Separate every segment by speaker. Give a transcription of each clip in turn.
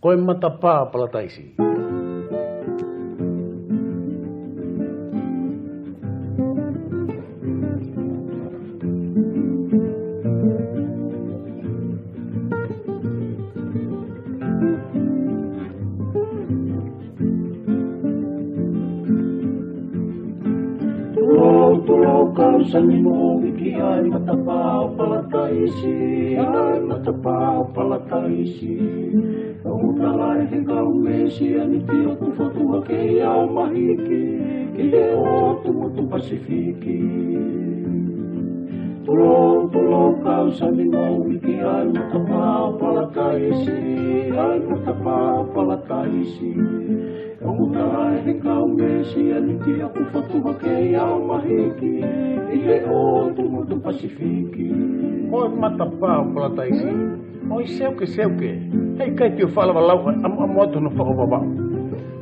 Speaker 1: Koe matapā palataisi. Kausani mo wiki ay matapao palataisi, ay matapao palataisi. Ang utalay hinggaw mesi aniti o tufotua kaya o mahiki, kaya o tumutu pasifiki. Tulong kausani mo wiki ay matapao palataisi, ay matapao palataisi. Ang utalay hinggaw mesi aniti o tufotua kaya o mahiki, kaya o tumutu pasifiki. Oi matapao palataisi, oi seu que. Hei kai tio fala lau amoto no whakawawau.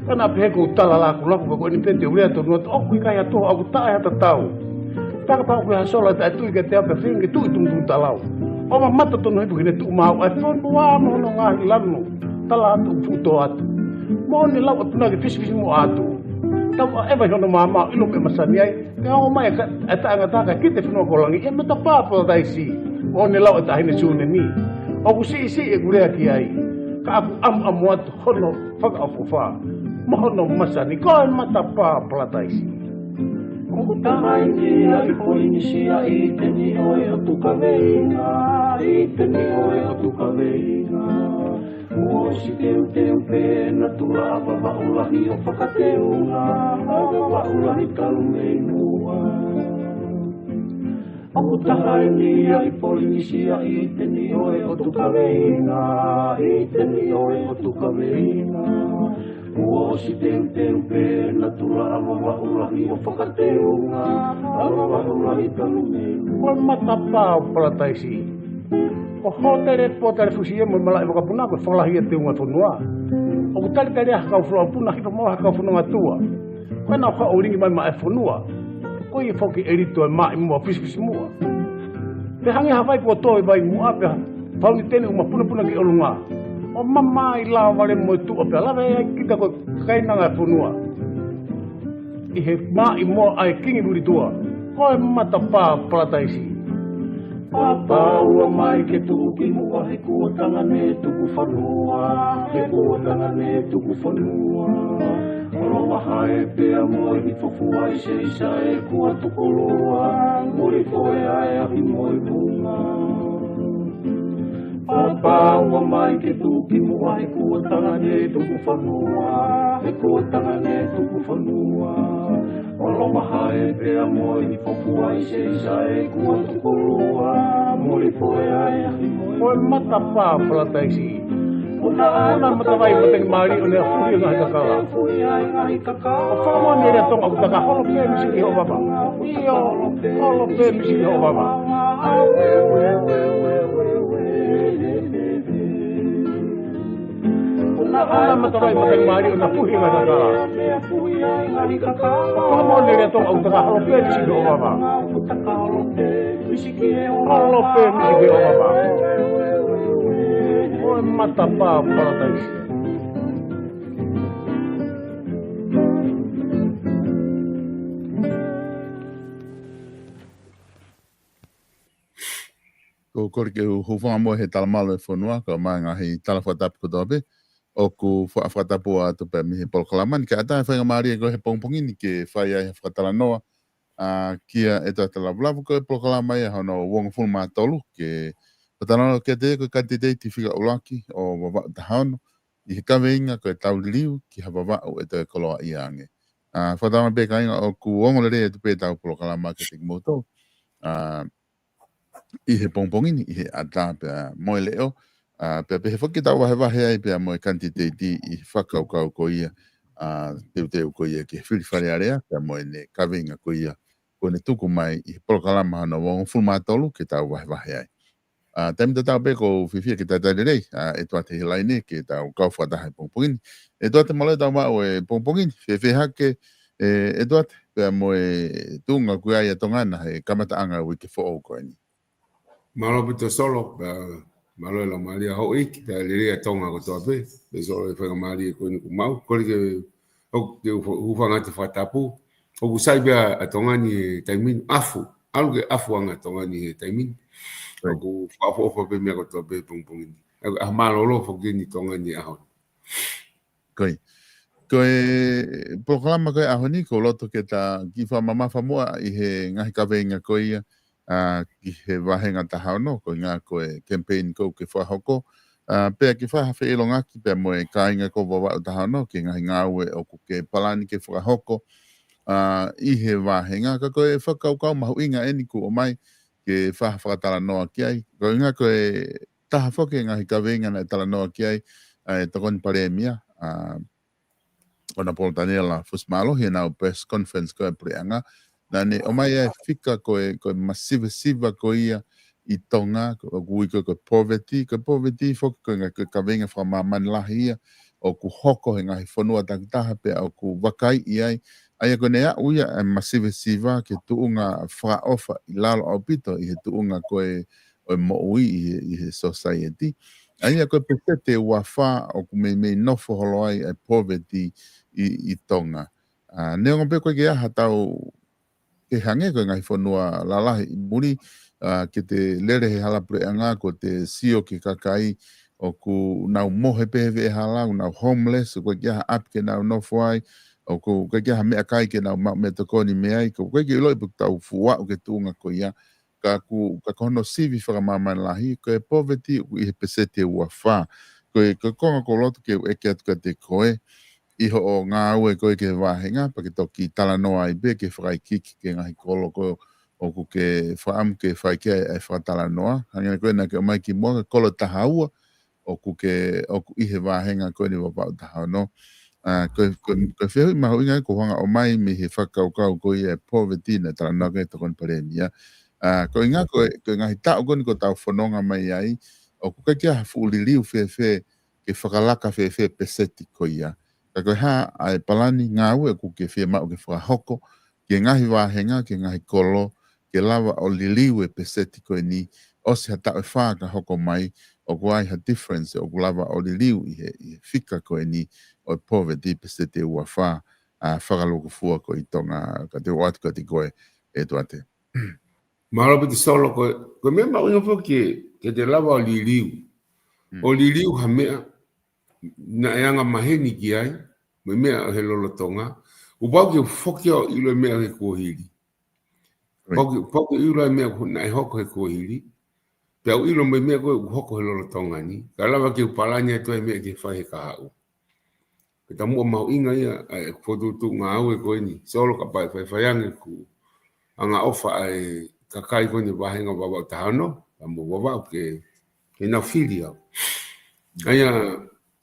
Speaker 1: Kana peheko utala laku ko ni pete urea to not o kui kai ato au tae hata tau. Taka pau kui hasola ta tui ke te ape whinge tui tung talau. O ma mata tono hipu kine tu mau ai whonu wā mono ngahi lanu. Tala atu futo atu. Mo ni lau atu nage fisi mo atu. Tau a ewa hono mama ilo me masani ai. Ka o mai ata angataka kite whenua kolangi. E mata pāpala taisi. O ni lau ata hine sune ni. O ku si e gurea ki ai. Ka aku amuatu hono whakaafofa. Mohono masani koe matapā palataisi. O tahai ni ai poinisia i te ni oe o tukaweinga. I te ni oe o tukaweinga. O si teu pēna tura awa waulahi o whakateunga. Awa waulahi talumei mua. O tahai ni ai poinisia i te ni oe o tukaweinga. I te ni oe o tukaweinga. O si teu pēna tura awa waulahi o whakateunga. Awa waulahi talumei mua. O matapā o palataisi. O hotere potare fusi e mo malai waka puna ko whalahi e te unga whanua. O kutari tari a hakau whanua puna hipa mawa hakau whanua tua. Koe nā wha o ringi mai ma e whanua. Koe i whoki e rito e mai mua fisi mua. Te hangi hawai kua toi vai mua pia whauni tene uma puna ki olunga. O mamai lao wale mo e tua pia lawe e kita koe kainanga e whanua. I he mai mua ai kingi muri tua. Koe matapā palataisi. Papaua mai ke tuki mua he kua tangane tuku whanua. He kua tangane tuku whanua. Oloa hae pea moi ni whawhua i se isa e kua tukulua. Muri foe ae ahi moi munga. Papaua mai ke tuki mua he kua tangane tuku whanua. He kua tangane tuku whanua. Oloa hae pea moi ni whawhua i se isa e kua tukulua. Muri foe ae ahi moi munga. Koe matapā palataisi. Ona matawai mateng mari o nea fuhi ngahi kakala. O whakamoa ni rea tonga kutaka holo pē misi ki ho baba. Iyo, holo pē misi ki ho baba. Ona matawai mateng mari o nea fuhi ngahi kakala. O whakamoa ni rea tonga kutaka holo pē misi ki ho baba. Holo pē misi ki ho baba. Koe matapā palataisi.
Speaker 2: Ko kore ke hufanga mo he talamalo e whanua, ka mai ngahi talawhatapu ko tope, o ku whaafatapu a tupe mi he polkalamani, ke ata e whainga maari e ko he pongpongini ke whai ai he whakatalanoa, kia e tata lavulavu ko e polkalamai e hono wonga funu maa tolu, ke whatalanoa ke te ko kantitei ti whika ulaki o wawau tahono, i he kaweinga ko e tauliliu ki ha wawau e te koloa i ange. Whatalanoa pe kainga o ku ongolere e tupe tau polkalamai ke te kimoto, I he pongpongini, I he ata pia moe leo, pia pe he whaki tau wahe ai pia moe kantitei ti I whakaukau ko ia, teu ko ia ki he whiriwhare area, pia moe ne kawinga ko ia, ko ne tuku mai I he polokalama hana wonga fulmatolu ke tau wahe ai. Taimi ta tau pe ko whiwhia ke taitare rei, e tuate he laine ke tau kauwhataha pongpongini, e tuate maloi tau mao e pongpongini, hake, e tuate pia moe tunga kuia ia tongana he kamata anga wiki fo o koe ni.
Speaker 3: Malo puto solo
Speaker 1: malo la malia ho ik ta le tonga ko to be be so le fa malia ko ni mau ko le o de u fa ngata fa tapu o ku sai be a tonga ni taimin afu algo que afu anga tonga ni taimin o ku fa fo be me ko to be pung pung a malo lo fo ni tonga ni a
Speaker 2: Koi. Koe programa koe ahoni ko loto ke ta ki wha mama whamua i he ngahi ka venga koe ki he wahenga taha no ko ngā koe campaign ko ke whahoko. Pea ki whahawhi ilonga ki pea moe kāinga ko wawa o taha no ke ngahi ngāue o ku ke palani ke whahoko. I he wahenga ka koe whakaukau mahu inga eni ku o mai ke whahawhakatala noa ki ai. Ko ngā koe taha whoke ngahi ka venga na tala noa ki ai e takoni pare mia. Ona Poltanela fusmalo he na press conference ko preanga na ne o mai e fika ko massive ko ia I tonga ko poverty fo ko nga ka venga fra man la ia o ku hoko nga hi fonua taktaha pe o ku wakai ia ai ko ne uia massive ke tuunga fra ofa I lalo o pito I he tuunga ko o mo I he society ai ko pesete wafa o ku me nofo holoi e poverty I tonga. Nea ngompe koe ke aha tau ke hange koe ngai whanua lalahi I muri ke te lere he halapure anga ko te sio ke kakai o ku nau mohe pehewe e hala, nau homeless, koe ke aha ap ke nau nofwai, o ku koe ke aha mea kai ke nau me tokoni meai, ko koe ke iloi puk tau fuwa o ke tuunga ko ia, ka kono sivi whakamama lahi, koe poverty I he pesete ua wha, koe konga ko lotu ke eke atu ka te koe, Iho o ngā ue koe ke wāhenga, pa ke toki tala noa I be ke whakai kiki ke ngahi kolo ko o ku ke whaam ke whai ke e whakatala noa. Hangina koe na ke o mai ki mua ke kolo taha ua o ku ihe wāhenga koe ni wapau taha no. Koe whihui mahu inga ko hanga o mai me he whakaukau koe e poverty na tala noa ke tokon paremia. Koe inga koe ngahi tau koni ko tau whanonga mai ai, o ku kia hafu uliliu ke whakalaka peseti koe ia. Ka koe haa ai palani ngā ue ku ke whia mau ke whakahoko, ke ngahi wāhenga, ke ngahi kolo, ke lawa o liliu e peseti koe ni, o se hata e whaka hoko mai, o kuai ha difference, o ku lawa o liliu I he whika koe ni, o poverty pesete ua wha, whakaloko fua koe I tonga, ka te watu ka te koe e tuate.
Speaker 1: Malo piti solo koe mea mau inga fo ke te lawa o liliu. O liliu ha mea, na eanga maheni ki ai, me mea he lolotonga, upau ki whoki o ilo mea he kuahiri. Pau ilo mea na e hoko he kuahiri, pia ilo me mea koe hoko he lolotonga ni, ka lawa ki upalanya e toi mea ki whahe ka hau. Pita mua mau inga ia, e whotutu ngā au e koe ni, solo ka pai whaiange ku, anga ofa ai kakai koe ni wahenga wawau tahano, ka mua wawau ke na whiri au. Aia,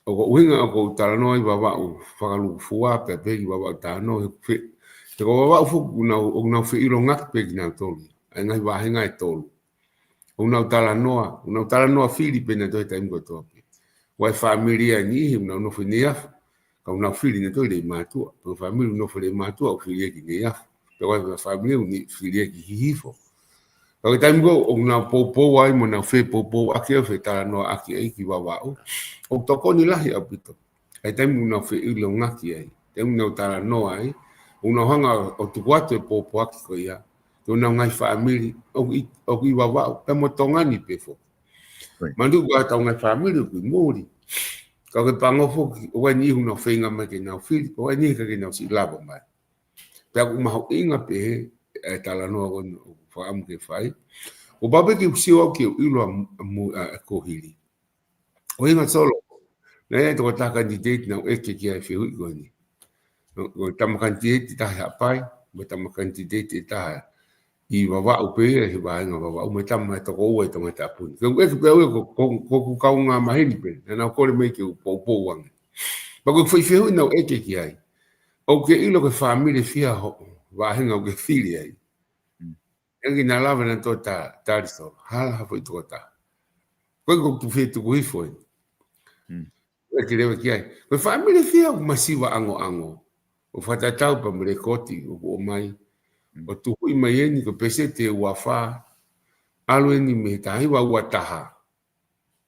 Speaker 1: o ko uhinga o ko talanoa I wawau whakaluku fua pe pegi wawau tāno he whi. Te ko wawau fuku o nau whi ilo ngaki pegi nau tolu. Ai ngai wahenga e tolu. O nau talanoa whiri pe na toi taimko topi. Wai familia ni hi unau nofu ni afu. Ka unau whiri na toi le mātua. Pe familia nofu le mātua o whiri eki ni afu. Pe wai familia ni whiri eki hihifo. Ka taimko o nau popo wai mo nau whi popo aki au whi talanoa aki eiki wawau. O toko ni lahi au pito. Ai taimu unau whi ilo ngaki ai. Taimu unau tala noa ai. Unau hanga o tukuatu e popo aki ko ia. Te unau ngai whaamiri. O ki wawau. E mo tongani pe fo. Mandu kua tau ngai whaamiri kui mōri. Ka ke pangofo ki. O wai ni unau whinga mai ke nau whiri. O wai ni ka ke nau si labo mai. Pe aku maho inga pe he. E tala noa kono. O whaamu ke whai. O babe ki usiwa ki ilo a kohiri. O inga solo, na ia toko tā kandidate na o eke ki ai whihui koe ni. O tama kandidate taha hapai, mo tama kandidate taha I wawau pēra he wāenga wawau, me tama e toko ua I tonga tā puni. Kau eke pēra ue ko kau ngā maheni pēra, na nau kore mei ke u pōpō wangi. Pako whihui na o eke ki ai, o ke ilo ke whamire fia ho, wāhenga o ke whiri ai. Engi nā lawa na tō tārisoro, hala hafo I toko tā. Koe ko tu whi tuku hifoi. Ke rewa ki ai. Koe whaamire whia o masiwa ango. O whatatau pa mre koti o mai. O tuhui mai eni ko pese te ua wha. Alo eni me tahiwa ua taha.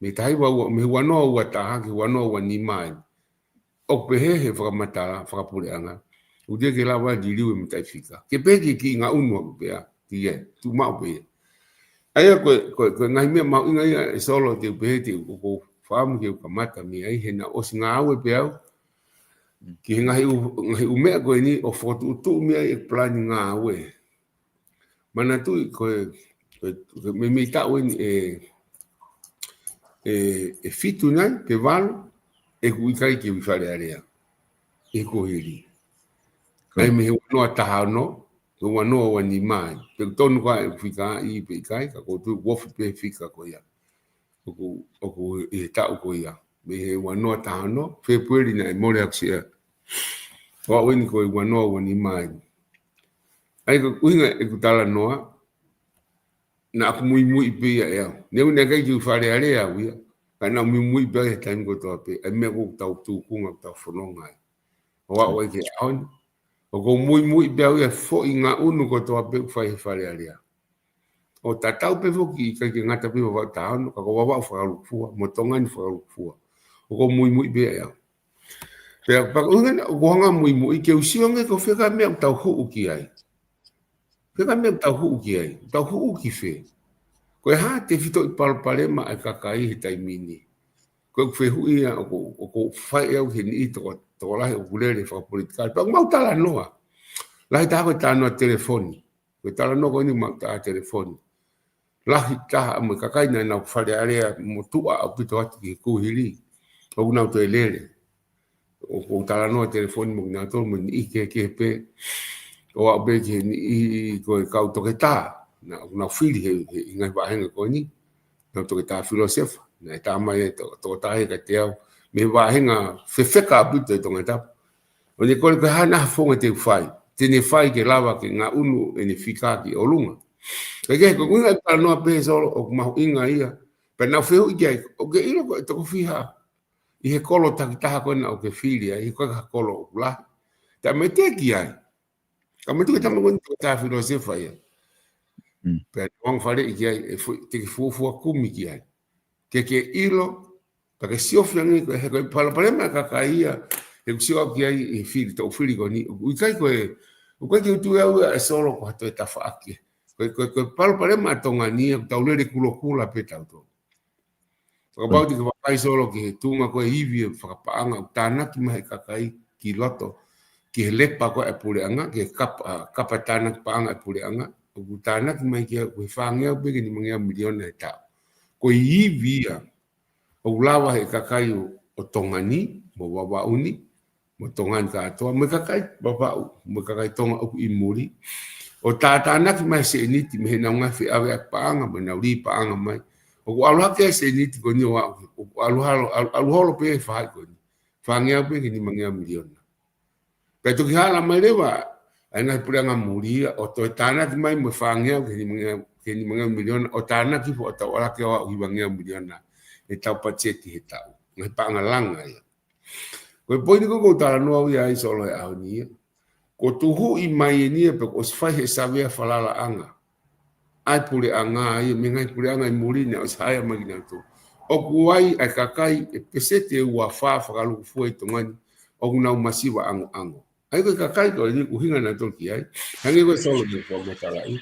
Speaker 1: me tai wa me wa no wa ta ki wa no wa ni mai o pe he fra mata fra puleanga o de ke la wa di liu me tai fika ke pe ki nga unu pe a ki e tu ma pe ai ko ngai me ma ngai e solo te pe te ko fam ke ka mata mi ai he na o singa awe pe au ki ngai u me ko ni o foto tu mi e plan nga awe mana tu ko me ta o e fitu nai pe valo e kuikai ki whare area e ko hiri ai me no atahano ko wano wa ni mai pe tonu ka fika I pe kai ka ko tu wo pe fika ko ya ko e ta ko ya me wano atahano fe pueri na mo le aksia wa wen ko wano wa ni mai ai ko kuinga e kutala noa na ku muy pe ya ne una ka ki whare area wi kana muy pe time ko to pe e me ko tau tu kunga ta fononga wa wa ke on o ko muy pe ya fo inga unu ko to pe fai whare area o tatau pe fo ki ka ngata pe wa ta on ka ko wa fa lu fu mo tonga ni fa lu fu o ko muy pe ya pe pa unga ko nga muy ke usionga ko fe ka me tau hu ki ai Pega me tau hu ki fe. Ko ha te fito I palpalema ai kakai he taimini. Ko fe hu ia ko fai au he ni to la o kulele fa politika. Pa mau tala noa. La ta ko ta no telefoni. Ko tala no ko ni mau ta telefoni. La ta mo kakai na fale area mo tua o pito ati ki ku hili. O na to elele. O tala no telefoni mo na to mo ni ke pe. O abe ke ni ko ka to ke ta na fili he ngai ba henga ko ni na to ke ta filosofa na ta mai to ta he ka te me ba henga fe ka bu te to ngata o ni ko ha na fo te fai te ne fai ke lava ke nga unu e ni fika ki o lunga ke ko ngai pa no pe so o ma inga ia pe na fe o ke o ke ilo ko to fiha I he kolo ta ko na o ke fili ai ko ka kolo la ta me te ki ai Kamu tu kita menguntuk ta filosofa ya. Pero orang fale ia te fu kumi kia. Que ilo para que se ofrece que para problema ka kaia e sio kia I fili to fili koni. U kai ko o kai tu e solo ko to ta fa aki. Ko para problema tongani ta ulere kula peta to. Ko ba di ko kai solo que tu ma ko ivi fa paanga tana ki mai ka kai ki loto. Ki lepa ko e puleanga ki kapatana paanga e puleanga o tana ki mai ki ko fanga be ni mangia miliona e ta ko I via o lava he kakai o tongani mo baba uni mo tongan ka to mo kakai baba mo kakai tonga o I muri o tana ki mai se ni ti me na nga fi ave paanga mo na ri paanga mai o alu ke se ni ti ko ni wa alu holo pe fa ko ni fanga be ni mangia miliona Pero que hala mai lewa ana puranga muri o to tana ki mai mo fanga ke ni mga milion o tana ki fo ta ora ke o ibanga milion e ta pacheti he ta ngai pa ngalanga ya ko poi ko ta no ia I solo a ni ko tu hu I mai ni pe ko sfa he sabe falala anga ai pure anga ai me ngai pure anga muri ne o sai ma gina to o kuai ai kakai e pesete wa fa lu fu e tongani o una masiva ango Ai ko kakai ko ni uhinga na to ki ai. Hangi ko solo de ko mo tala I.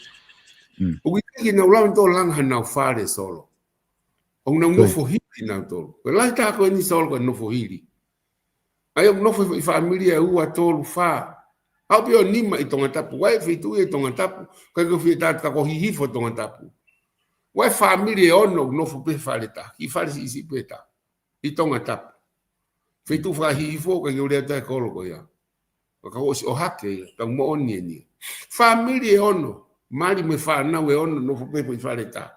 Speaker 1: O ki na ulang to lang na fare solo. O na no fo hili na to. Ko la ta ko ni solo ko no fo hili. Ai no fo familia u a to fa. Au pio ni ma I tonga tapu. Wai fi tu e tonga tapu. Ko fi ta ko hihi fo tonga tapu. Wai familia ono no fo pe fare ta. Ki fare si peta. I tonga tapu. Fi tu fa hihi fo ko yo le ta ko lo ko ya. Ka o hake ta mo oni ni family ono mali me fa na we ono no fo pe fa leta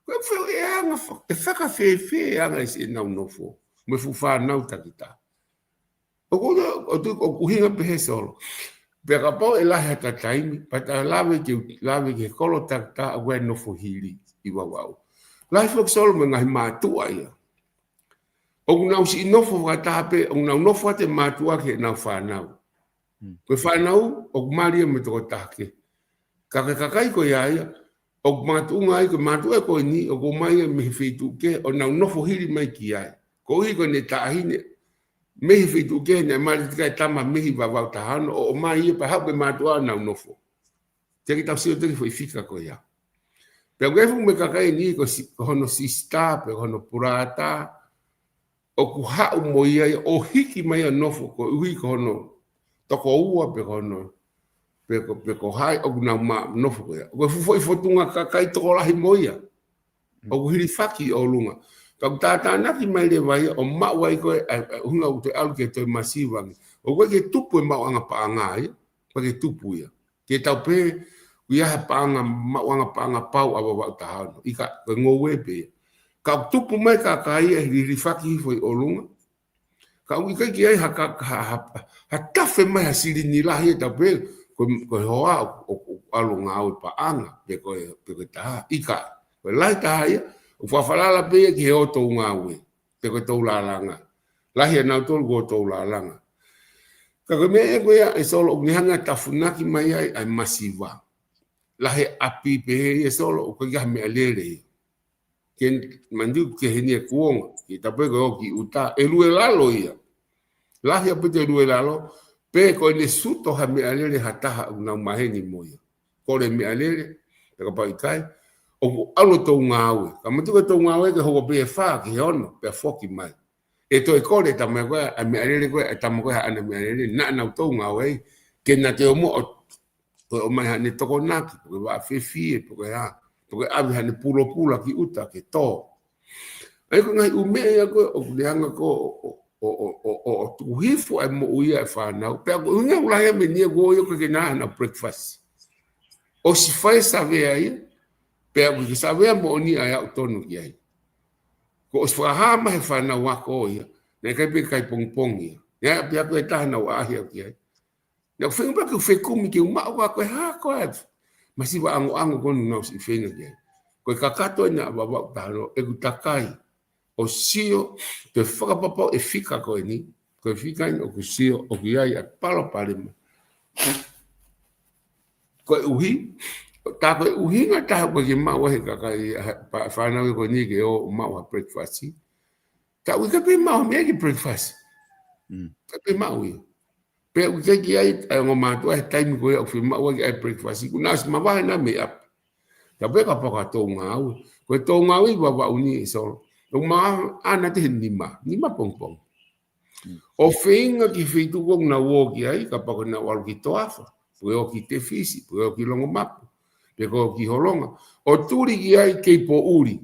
Speaker 1: ko fe anga fo e fa ka fe anga si na no fo me fu fa na uta kita o tu o hinga pe solo pe ka po e la hata taimi pa ta lave ke kolo ta we no fo hili I wa life of solo me ngai ma tu ai o na si no fo ta pe o na no fo te ma tu ke na fa na Ko whanau o maria me toko take. Kakai ko ia ia. O mātua ai, ko mātua ko ni, o ko mai me whaitu ke, o nau nofo hiri mai ki ai. Ko hi ko ne tāhine, mehi whaitu ke, ne mai tikai tama mehi wawau tahano, o mai ia pa hape mātua nau nofo. Te ki tau sio te ki whika ko ia. Pe o gefu me kakai ni, ko hono sista, pe hono purata, o ku hau mo ia, o hiki mai a nofo, ko ui ko hono, toko ua pe hono, pe ko hai o na ma no fo ya o foi fotunga ka kai to la himoia o hiri faki o lunga ka tata na ki mai le vai o ma wai ko hunga o te al ke to masiva o ko ke tupu ma anga pa anga ya pa ke tupu ya ke tau pe ia pa anga ma anga pa anga pau aba wa ta no i ka ngo we pe ka tupu mai ka kai hiri faki foi o lunga ka u ka ki ai ha tafe mai asili ni la he ta pe ko hoa o alunga o pa anga pe ko ta ika ko lai ta ia o fa fala pe ki o to nga we pe ko to la langa la hi na to go to la langa ka ko me ko ya e solo ni hanga ta funaki mai ai masiva la he api pe e solo ko ga me alere ken mandu ke hini ko ki ta pe ko ki uta e lu la lo ia la hi api te lu la lo pe ko le suto ha me alele hataha una maheni moia ko le me alele pe ko pai kai o alo to ngawe ka mo to ngawe ke ho pe fa ki ono pe foki mai e to e ko le ta me ko a me alele ko ta mo ko ha me alele na to ngawe ke na te mo o mai ha ne to ko na ki ko va fe fi e ko ya ko a ha ne pulo ki uta ke to ai ko ngai u me ya ko o le anga ko o tu hifu ai mo ia fa na pe ko nga ula ya me ni go yo que na breakfast o si fai sabe aí pe ko sabe mo ni ai autono ki ai ko os fa ha ma fa na wa ko ia ne kai pe kai pong pong ia ya pe ko ta na wa ia ki ai na fe pa ko fe kumi ki ma wa ko ha ko ma si wa ango ko no si fe ngi ko kakato na ba ta no e takai o sio te whakapapa e whika koe ni, koe whika ni o ku sio o ki ai a palo parema. Koe uhi, tā koe uhi ngā taha koe ki maua he kakai whanau e koe ni ke o maua breakfast. Tā ui ka pe maua mea ki breakfast. Ka pe maua ia. Pe ui ka ki ai ngō mātua he taimi koe o whi maua ki ai breakfast. Kuna as mawahe na me up. Tā pe ka paka tō ngā au. Koe tō ngā ui wawa uni e solo. O ma ana te nima pong pong. O whenga ki whetu kong na woki ai, ka pako na walu ki toafa. Pue o ki te fisi, pue o ki longo mapu. Pe ko ki holonga. O turi ki ai kei po uri.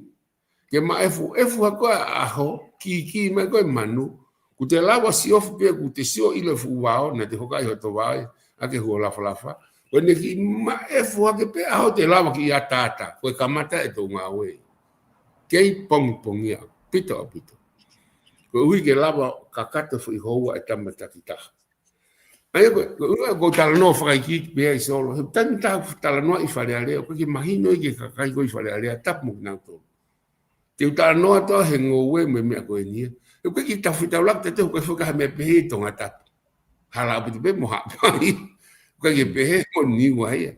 Speaker 1: Ke ma efu hakoa aho, ki mai koe manu. Ku te lawa si ofu pe ku te sio ilo fu wao, na te hokai hoto wai, ake huo lafa. Ko ne ki ma efu hake pe aho te lawa ki ia tata. Koe kamata e tō ngā wei. Kei pong ia, pito. Ko ui ke lava kakata fu i hoa e tamata ki taha. Ai ko tala noa whakai ki pia i solo. He tani taha tala noa i whare alea. Ko ke mahino i ke kakai ko i whare alea. Tapu mo ki nau tō. Te tala noa toa he ngō ue me mea koe nia. He koe ki tawhi tau lak te te koe whakaha mea pehe i tonga tapu. Hala apu te pe mo hapai. Koe ke pehe mo niwa ia.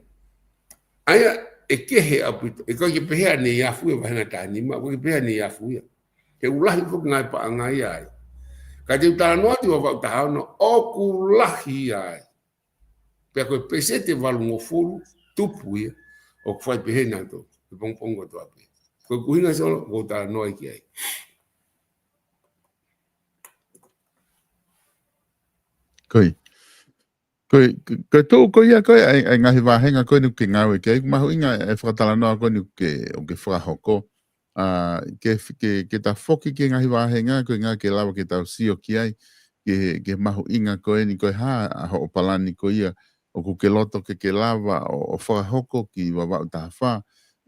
Speaker 1: Aia e kehe apito, e koe ke pehea ne iafu e wahanga tāni, ma koe ke pehea ne iafu ia. Te ulahi koe ngai pa angai ai. Ka te utara noa te wawau tahao no, o kulahi ai. Pea koe pese te walu ngofuru, tupu ia, o kwhai pehe nā tō, e pongpongo tō api. Koe kuhinga sono, koe utara noa ki ai.
Speaker 2: Koe tō koe ia koe, ai ngahi wāhenga koe nu ke ngāwe kei, mahu inga e whakatala noa koe nu ke whakahoko. Ke ta whoki ke ngahi wāhenga, koe ngā ke lawa ke tau sio ki ai, ke mahu inga koe ni koe haa aho o palani koe ia, o ku ke loto ke lawa o whakahoko ki wawau taha whā,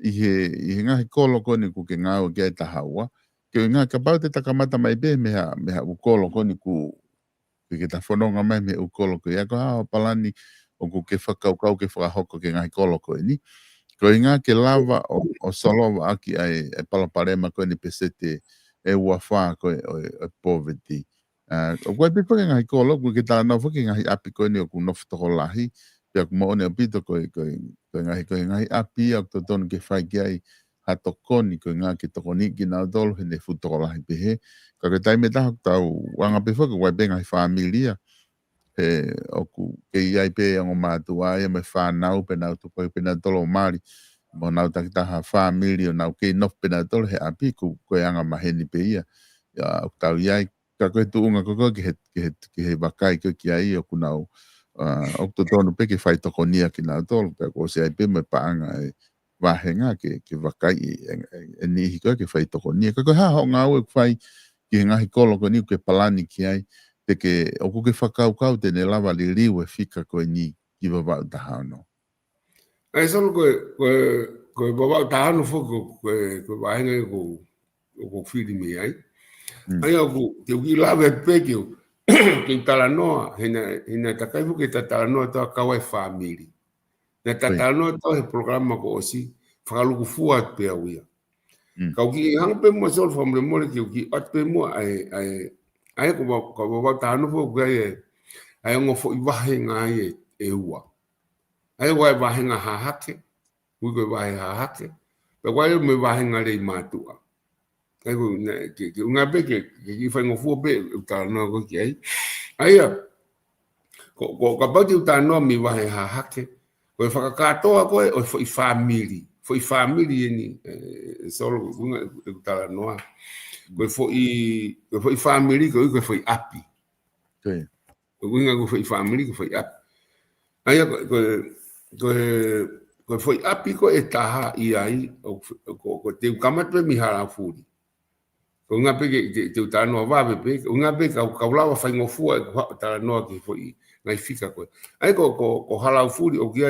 Speaker 2: i he ngahi kolo koe ni ku ke ngāwe kei taha ua, ke ngā ka pau te takamata mai be meha u kolo koe ni ku ke ta whanonga mai me u kolo koe. Ia ko o palani o ku ke whakaukau ke whakahoko ke ngahi kolo koe ni. Ko inga ke lava o solowa aki ai palaparema koe ni pesete e ua whaa koe o poverty. O koe pipa ke ngahi kolo, koe ke tala nau whaki ngahi api koe ni o ku nofu toko lahi, pia ko mo ne pito ko ngai api ak to ton ke fai ai ha to koni ko nga ki to koni ki na dol he fu to la pe he ka ke tai me ta wanga pe fo ko wa benga familia oku ke ia pe ngo matua ia me fa nau pe na to pe na tolo mari mo na ta ha family na ke no pe na tolo he api ko anga maheni pe ia ya tau ia ka ko tu nga ko ke bakai ko ki ai oku na o to tono pe ke fai to konia ki na tolo pe ko se ai pe me pa anga vahenga ke bakai ni ko ke fai to konia ko ha ho nga o fai ki nga hikolo ko ni ke palani ki ai te ke o ku ke whakau te ne lava li riu e whika koe ni ki wawau tahano.
Speaker 3: Ai solo koe wawau tahano whoko koe wahenga ko whiri me ai. Ai au te uki lava e pekeo ke talanoa hina takai fuke ta talanoa toa kawa e whamiri. Na ta talanoa toa he programa ko osi whakaluku fua pe awia. Kau ki hanga pe mua solo whamre more ke uki at pe mua ai ko wa tanu fo ga ai ngo fo iwahe nga e ua ai wa wahe nga ha hake u go wahe ha hake pe wa me wahe nga le matua ai go ke nga be ke fa ngo fo be ta no go ki ai ko ka ba ti ta no mi wahe ha hake ko fa ka to ko o fo family ni solo nga ta no ko foi family ko foi api
Speaker 2: okay
Speaker 3: ko nga ko foi family ko foi api ai ko foi api ko eta i ai ko te kamat pe mi hala furi ko nga pe te ta no va pe nga pe ka lava fa ngo fu ta no ki foi ngai fika ko ai ko hala furi o ki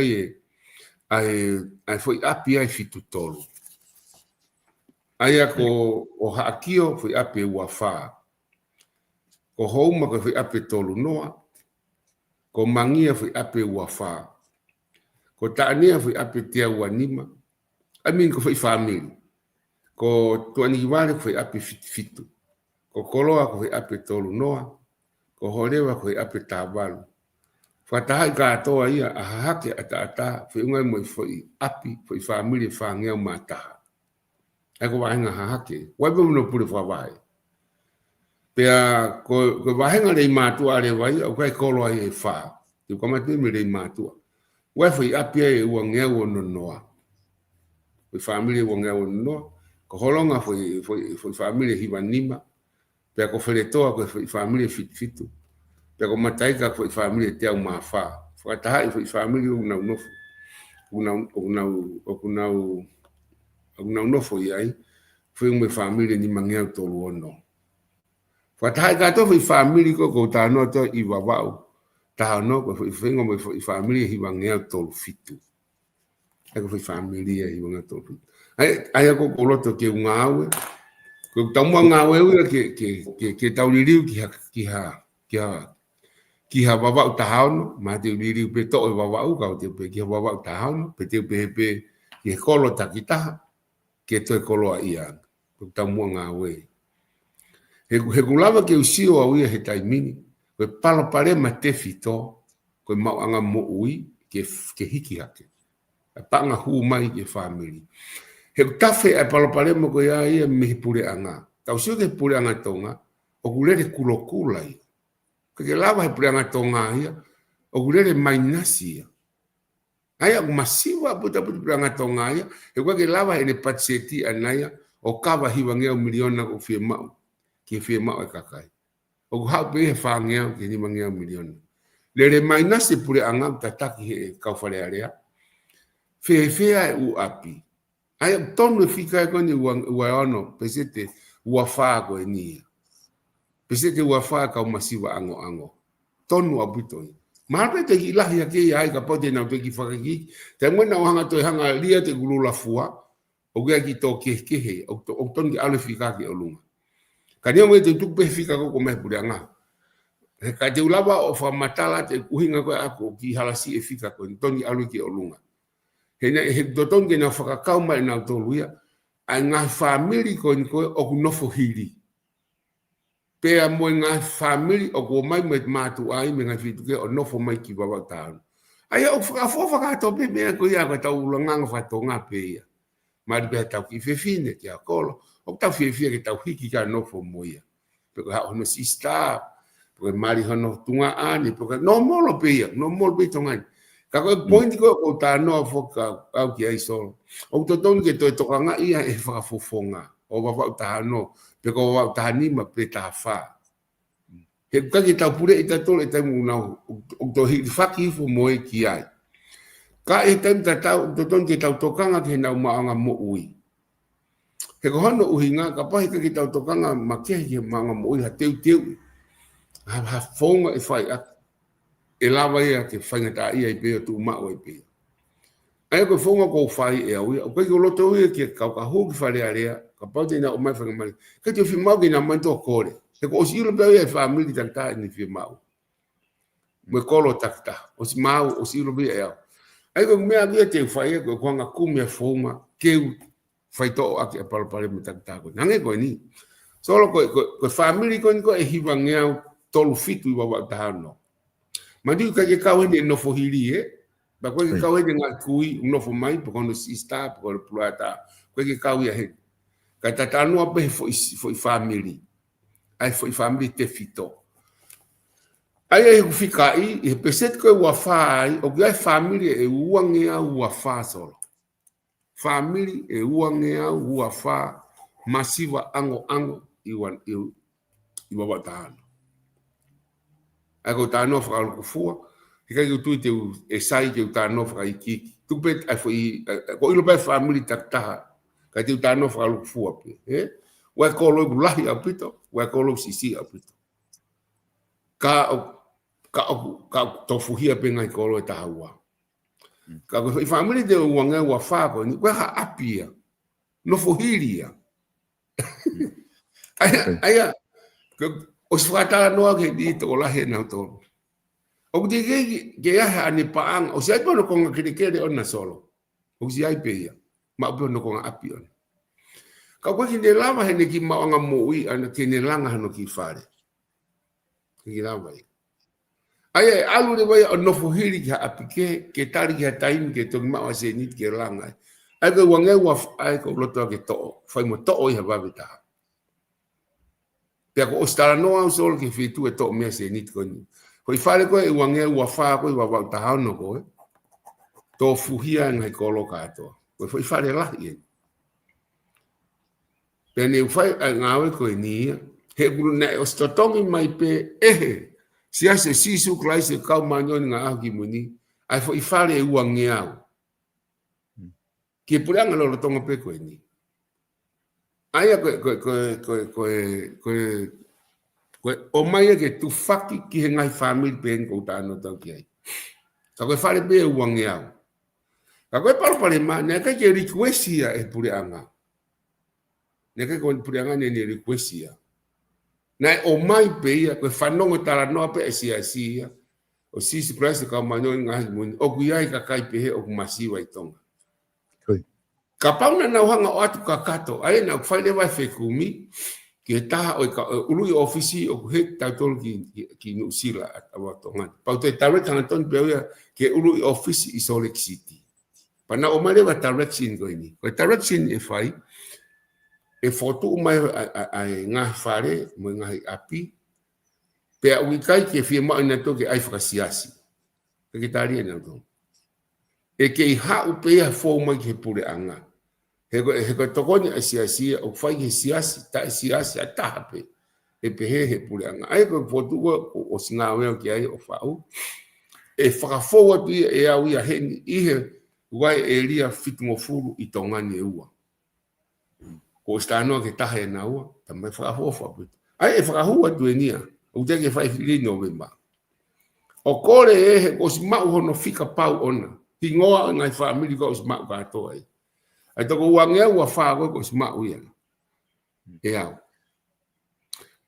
Speaker 3: ai foi api ai fitu tolo Aia ko o haakio foi ape wafa. Ko houma ko foi ape tolu noa. Ko mangia foi ape wafa. Ko taania foi ape tia wanima. Amin ko foi family. Ko tuani wale ko foi ape fitu. Ko koloa ko foi ape tolu noa. Ko holewa ko foi ape tabalu. Fatahai ka atoa ia ahahake ata foi ngai mo foi api foi family fa ngea mataha. Ko wahenga hahake wai bo no pure fa vai pe ko wahenga le matua le vai o kai kolo ai fa ti ko mate me le matua wai foi apia e wange wono noa foi family wange wono ko holonga foi family hivanima pe ko feletoa ko foi family fitu pe ko mataika foi family te uma fa foi tai foi family una no foi ai foi uma família ni mangel tolo ono fa tai ka to foi família ko ta no to I vavau ta no ko foi ngo foi família hi mangel tolo fitu ko foi família hi mangel tolo ai ko loto ke ngawe ko tamu ngawe ke tauliriu ki ha vavau ta no ma te liriu pe to vavau ka te pe ki vavau ta no pe te pe ke kolo takita ke to kolo ia ko tamu ngawe he kulava ke usio au he taimini ko palo pare ma te fito ko mau anga mo ui ke hiki hake pa nga hu mai ke family he tafe e palo pare mo ko ia me pure anga tau sio ke pure anga tonga o kulere kulokula i ke lava he pure anga tonga ia o kulere mainasia aya masiva puta puranga tonga ia e kwa ke lava ene patseti anaya o kava hiwangea miliona ko fie mau ke fie mau e kakai o ha pe he fangea ke ni mangea miliona le mainasi pure anga tataki he ka fale area fe u api aya tonu fika ko ni wa ono pesete wa fa ko ni pesete wa fa ka masiva ango tonu abutoi Marpe te ki lahi ke ai ka pote na pe ki whakaki. Te mwena o hanga toi hanga lia te gulula fua. O kia ki tō kehe. O tonu ki ale whika ki o lunga. Ka nia mwe te tupe whika ko me pure anga. Ka te ulawa o whamatala te uhinga koe ako ki halasi e whika ko. Tonu ki ale ki o lunga. He do tonu ki na whakakau mai na utoluia. Ai ngā whamiri ko ni koe o kunofo hiri. Pea mo ngā family o ko mai me matu ai me ngā fitu ke o nofo mai ki wawa tānu. Ai o whakafofa kato pe mea ko ia ko tau ulanganga whatonga pe ia. Mari pe tau ki whewhine ki a kolo. O tau whewhia ki tau hiki ka nofo mo ia. Peko ha ono sista. Peko mari hono tunga ani. Peko no molo pe ia. No molo pe tongani. Ka koe pointi ko o tā noa whoka au ki ai solo. O totoni ke toi tokanga ia e whakafofonga. O wawau taha no. Peko wawau taha nima pe taha wha. He kaki tau pure i tatole tai munau. O to hiki whaki ifo moe ki ai. Ka e taim tatau, totoni ke tau tokanga ke nau maanga mo ui. He kohono uhi ngā ka pahi kaki tau tokanga makehi ke maanga mo ui ha teu. Ha whonga e whai aki. E lawa ia ke whaingata ia i pēo tu mao i pēo. Ai ko whonga ko whai e au ia. O kai ko loto ia ke kau ka hōki whare area. Ka paute ina o mai whangamari. Kai te whimau ki nga manto kore. He ko o si ilo pēo ia e whamili takta ni whimau. Me kolo takta. O si mau o si ilo pēo e au. Ai ko mea kia te whai e ko kuanga kumea whonga. Keu whaito aki a palapare me takta ko. Nange ko ni. Solo ko whamili ko ni ko e hiwa ngeau tolu fitu i wawa tahano. Mandi ka ke kau hene nofo hiri e. Ba koe ke kau hene ngā kui nofo mai. Pokono sista, pokono pluata. Koe ke kau ia hene. Ka tatanua pe fo i family. Ai fo i family te fito. Ai e hufika i. E peset koe ua wha ai. O ki ai family e uangea ua wha solo. Family e uangea ua wha. Masiva ango i wawa tahano. Ai ko tānoa whakalukufua, he kai utui te e sai te tānoa whakaikiki. Tupet ai fwoi, ko ilo pai whamiri taktaha, kai te tānoa whakalukufua pe. Wai kolo i lahi au pito, wai kolo sisi au pito. Ka tofuhia pe ngai kolo e tahaua. Ka i whamiri te uangea ua whako, ni wai ha apia, no fuhiria. Aia, o se whakatala noa ke dito o lahe nau tolo. O te ke iahe ane paanga, o se ai pono konga kere ona solo. O se ai pe ia, ma pono konga api ona. Ka koe ki ne lava hene ki maanga moui, ana ke ne langa hano ki whare. Ki lava ia. Ai alu le wai o nofo hiri ki ha api ke tari ki ha taimi ke toki mawa se nit ke langa. Ai ko wangeu ai ko lotoa ke to'o, whai mo to'o i ha wawe taha. Pea ko ostara noa au solo ke whitu e tō mea se nit koni. Ko i whare koe e wangea ua whaa koe wa wau tahano koe. Tō fuhia ngai kolo katoa. Ko i whare lahi e. Pea ne uwhai ngawe koe nia. He kuru ne o stotongi mai pe ehe. Sia se sisu klai se kau manyoni ngā ahu ki muni. Ai fo i whare e wangea au. Ki e pureanga lolo tonga pe koe ni. Aia koe o mai ke tu whaki ki he ngai whamiri pe hen kou tāno tau ki ai. Ka koe whare pe e uange au. Ka koe parapare ma, nea kai ke requestia e pureanga. Nea kai koe pureanga ne requestia. Nea o mai pe ia, koe whanongo tala noa pe e sia. O sisi praise ka manoi ngahi muni. O kuiai ka kai pe he o kumasiwa i tonga. Ka pauna na uhanga o atu ka kato, ai na whaile wai whekumi, ki he taha o ka ului ofisi o he tautolo ki Nusila at awa tongani. Pau te direct hangatoni pēuia ki ului ofisi i Salt Lake City. Pana o mai lewa direction ko ini. Ko direction e whai, e fotu umai ai ngahi whare, mo ngahi api, pēa ui kai ki e whia mau ina toke ai whakasiasi. Ka ki tāri e nau tonga. E ke i hau pēa fōmai ki he pure anga. He koe tokoni a siasia, o whai he siasi, ta e siasi a tahape. E pehe he pure anga. Ai koe potua o singa weo ki ai o whau. E whakafōa pia e au ia heni ihe wai e ria fitungo furu i tongani e ua. Ko stanoa ke taha e na ua, tamai whakafōa whaputa. Ai e whakahua tu e nia, o te ke whai whiri November. O kore e he ko si mau hono fika pau ona. Ki ngoa ngai whaamiri ko si mau katoa ai. Ai toko uangea ua whaa koe ko si mau ia. E au.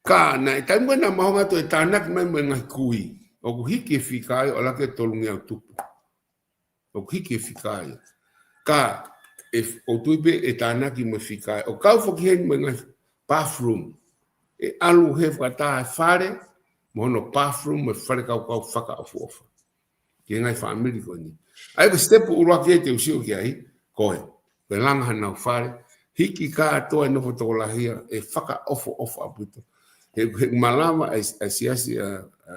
Speaker 3: Ka na e taimua na mahonga to e tānaki mai mo ngai kui. O ku hiki e whikai o lake tolungi au tupu. O ku hiki e whikai. Ka o tuipe e tānaki mo whikai. O kau whoki heni mo ngai bathroom. E alu he whakataha e whare. Mo no bathroom mo whare kau whaka o fuofa. ke ngai family ko ni ai ko step ura ke te usio ke ai ko pe langa na fare hiki ka to no fotografia e faka ofo abuto he malama asiasi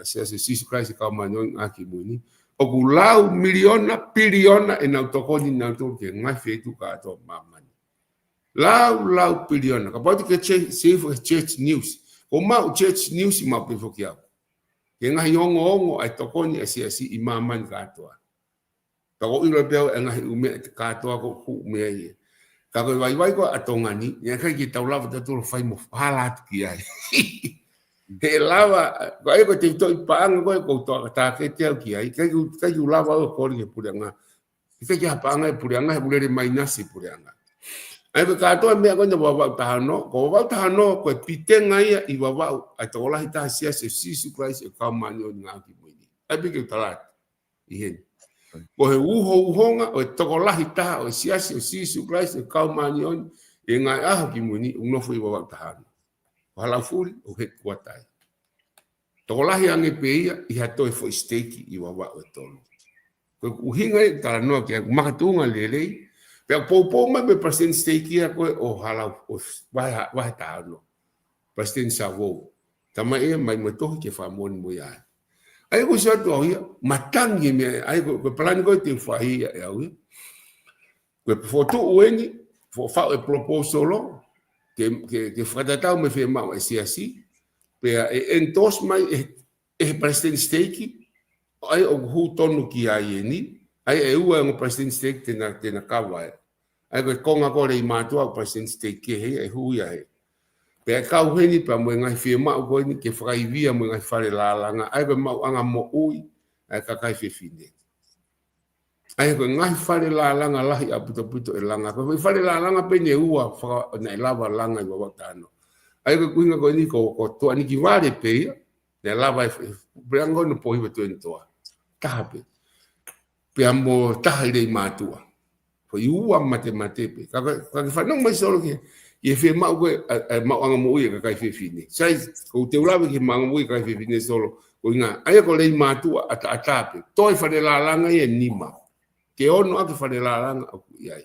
Speaker 3: sisu Christ ka manyon aki muni o kulau miliona piliona e na tokoni na to ke ngai fetu ka to mama lau piliona ka poti ke church news o mau church news ma pe fokia ke ngai ongo ai tokoni asiasi imaman ka to ta ko ilo pe ngai ume ka to ko ku me ka ko vai ko atongani ya ka ki taula ta to fai mo halat ki ai he lava ko ai ko te to pang ko to ta ke te ki ai ka ju lava ko ri puranga ke ya panga puranga bulere mainasi puranga ai ko ka to me ko no wa tahano ko pitenga ia I wa ai to la hita sia se sisu Christ e ka manyo nga ki mo ni ai bi ke talat I hen ko he uhonga o toko lahi taha o siasi o sisu Christ e kau manion e ngai aha ki muni unofo I wawa tahana. O halafuri o he kuatai. Toko lahi ange peia I hato e fo steiki I wawa o tolo. Ko uhinga e tala noa kia makatunga lelei. Pea pou mai me president steiki a koe o halau o wahe tahano. President Savo. Tama e mai matohi ke whamoni mo ia. Ai ko sa to ia matangi me ai ko plan ko te fai ia ui ko foto ueni fo fa e proposal que fratata me fe ma siasi pe entos mai e president stake ai o hu tonu ki ai ni ai e u o president stake tena kawa ai ko konga ko le matua president stake e hu ia pe ka uheni pa mo ngai fi ma ko ni ke frai via mo ngai fare la langa ai be ma anga mo ui ai ka kai fi fine ai ko ngai fare la langa la I aputo e langa ko fare la langa pe ne ua fa na lava langa I wa tano ai ko kuinga ko ni ko to ani ki vale pe ne lava brango no po I to entoa tape pe amo tahire matua ko ua mate pe ka fa no mai solo ke e fe ma ko ma anga mo ia ka kai fe fine sai ko te ulawe ki ma mo ia ka fe fine solo ko nga ai ko le matu atape toi fa de la langa e nima ke ono ake fa de la langa ku ia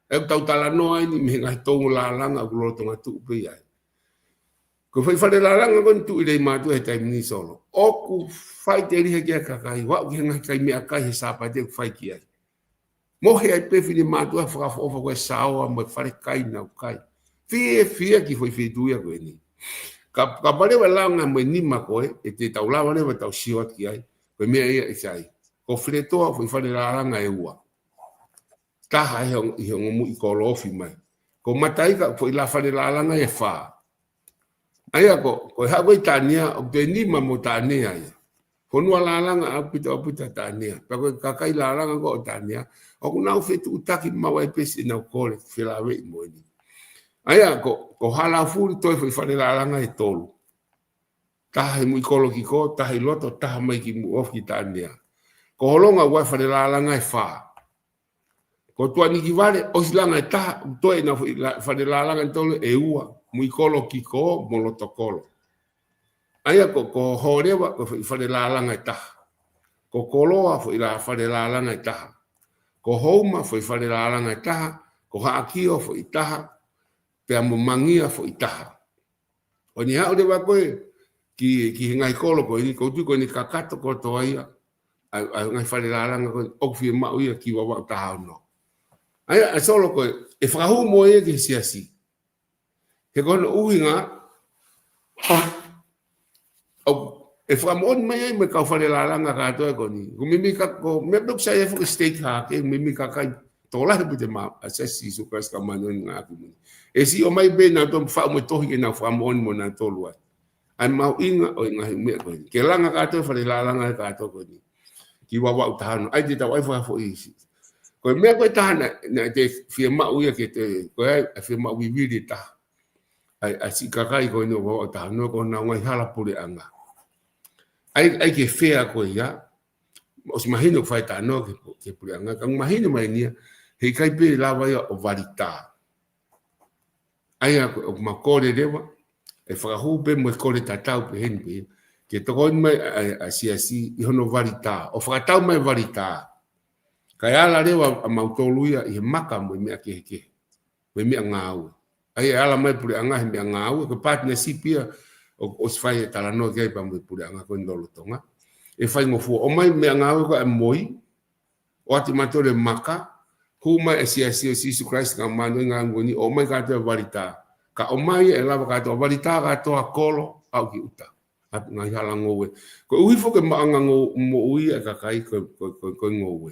Speaker 3: e tau tala no ai ni me ngai to la langa ku lo tonga tu pe ia ko fa de la langa ko tu le matu e tai ni solo o ku fai te ri ke ka kai wa ki ngai kai me kai sa pa de fai ki ai mohe ai pe fini matua fra fo ko sao mo fare kai na kai fie ki foi feituia ko ni ka pare wala nga mo ni ma ko e te taula wale wa tau siwa ki ai ko me ia sai ko freto foi fare la nga e ua ta ha I mu I ko lo fi mai ko matai ka foi la fare la nga e fa ai ko ha ko tania o pe ni ma mo tania ai ko no la langa apita tania pa ko ka la langa ko tania o kuna fetu utaki mawa pesi na kole fela we moini aya ko hala furi to foi fare la langa e tolu ta mu kolo ki ko ta loto ta mai ki mu of ki tania ko holonga wa fare la langa e fa ko to ani ki vale o silanga ta to e na fare la langa tolu e ua mu kolo ki ko mo loto kolo aya ko horewa ko fare la langa ta ko koloa foi la fare la langa ta ko homa foi fare la langa taha ko haakio foi taha pe amo mangia foi taha o ni hao de wa koe ki ngai kolo ko ni ko tu ko ni kakato ko to ia ai ngai fare la langa ko o fi ma ia ki wa taha no ai solo ko e frahu mo e ke siasi ke ko uinga e framon mai me ka fare la langa ka to ko ni ko mimi ka ko me dok sa e fo steak ha ke mimi ka kai to la bu te ma asesi su ka ska manon nga ku e si o mai be na to fa mo to ke na framon mo na to lua ai mau inga o nga me ko ke langa ka to fare la langa ka to ko ni ki wa wa tahano ai te tawai fo isi ko me ko tahana na te fi ma u ke te ko ai fi ma wi wi ta ai si ka kai ko no wa tahano ko na ngai hala pure anga ai ke fea ko ia os imagino que fai tano que por anga kan imagino mai ni he kai pe lava ia o varita ai o makore dewa e fra hu pe mo kore tatau pe hen pe ke toko mai asiasi I hono varita o whakatau mai varita kai ala rewa mautoluia I maka mo mea ke mea ngau ai ala mai pure anga mea ngau ke partnership ia o sfai tala no ke pa mo pure anga ko ndolo tonga e fai ngofu o mai mea ngau ko moi o ati matore maka kuma asiasi Jesus Christ ka manu ngangoni o mai ka te varita ka o mai e lava ka to varita ka to akolo au ki uta ap ngai hala ngowe ko ui fo ke maanga mo ui ka kai ko ngowe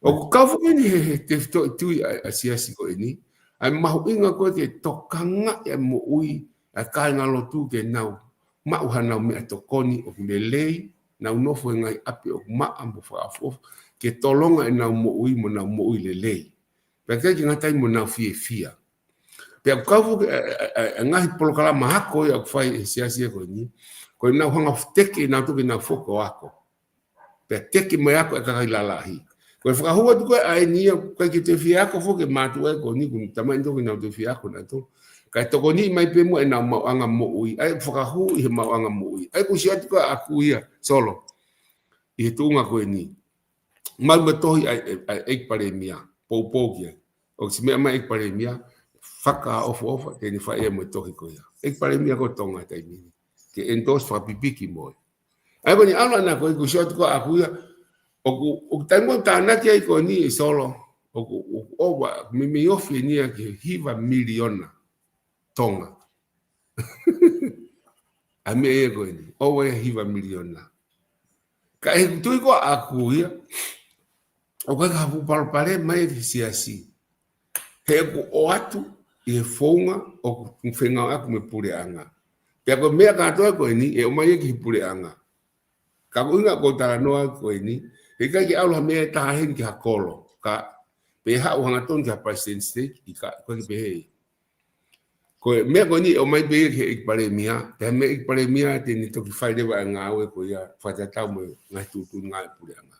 Speaker 3: o ka fo ni te to tu asiasi ko ni ai mahu inga ko ke tokanga e mo ui a kai ngalo tu ke nau ma uhana me to koni o lelei na no fo ngai api o ma ambo fa afo ke tolonga na mo ui mo na mo ui lelei pe ke ngatai mo na fia pe kafu ngai polokala mahako ya kufai siasi ko ni ko na hanga teke na to na foko ako pe teke mo yako ka lalahi ko fa huwa tu ko ai ni ko ke te fia ko fo ke matu ko ni kun tamai to na te fia ko na to ka to ko ni mai pe mo na mo anga mo ui ai fa hu I mo anga mo ui ai ku sia ko aku ia solo I tu nga ko ni mal beto ai paremia po o si me mai paremia faka of ke ni fa e mo tohi ko ya ek pare mi ko tonga tai ni ke endos fa pipiki mo ai bani ala na ko shot ko aku ya o tango tana ke ko ni solo o wa mi ofi ni ke hiva miliona tonga a me e ko ni o wa hiva miliona ka e tu ko aku ya o ka pu pare mai siasi he ko o atu I fonga o whenga aku me pure anga. Pea ko mea katoa ko ni e o mai ki pure anga. Ka ko inga ko tala noa ko ni e kai ki aula mea tahen ki hakolo. Ka pe ha o hanga ton ki ha president state I ka ko ki pehe. Ko mea ko ni o mai pehe ki ik pare mia. Pea mea ik pare mia te ni toki whai rewa anga awe ko ia whatatau mo ngai tutu ngai pure anga.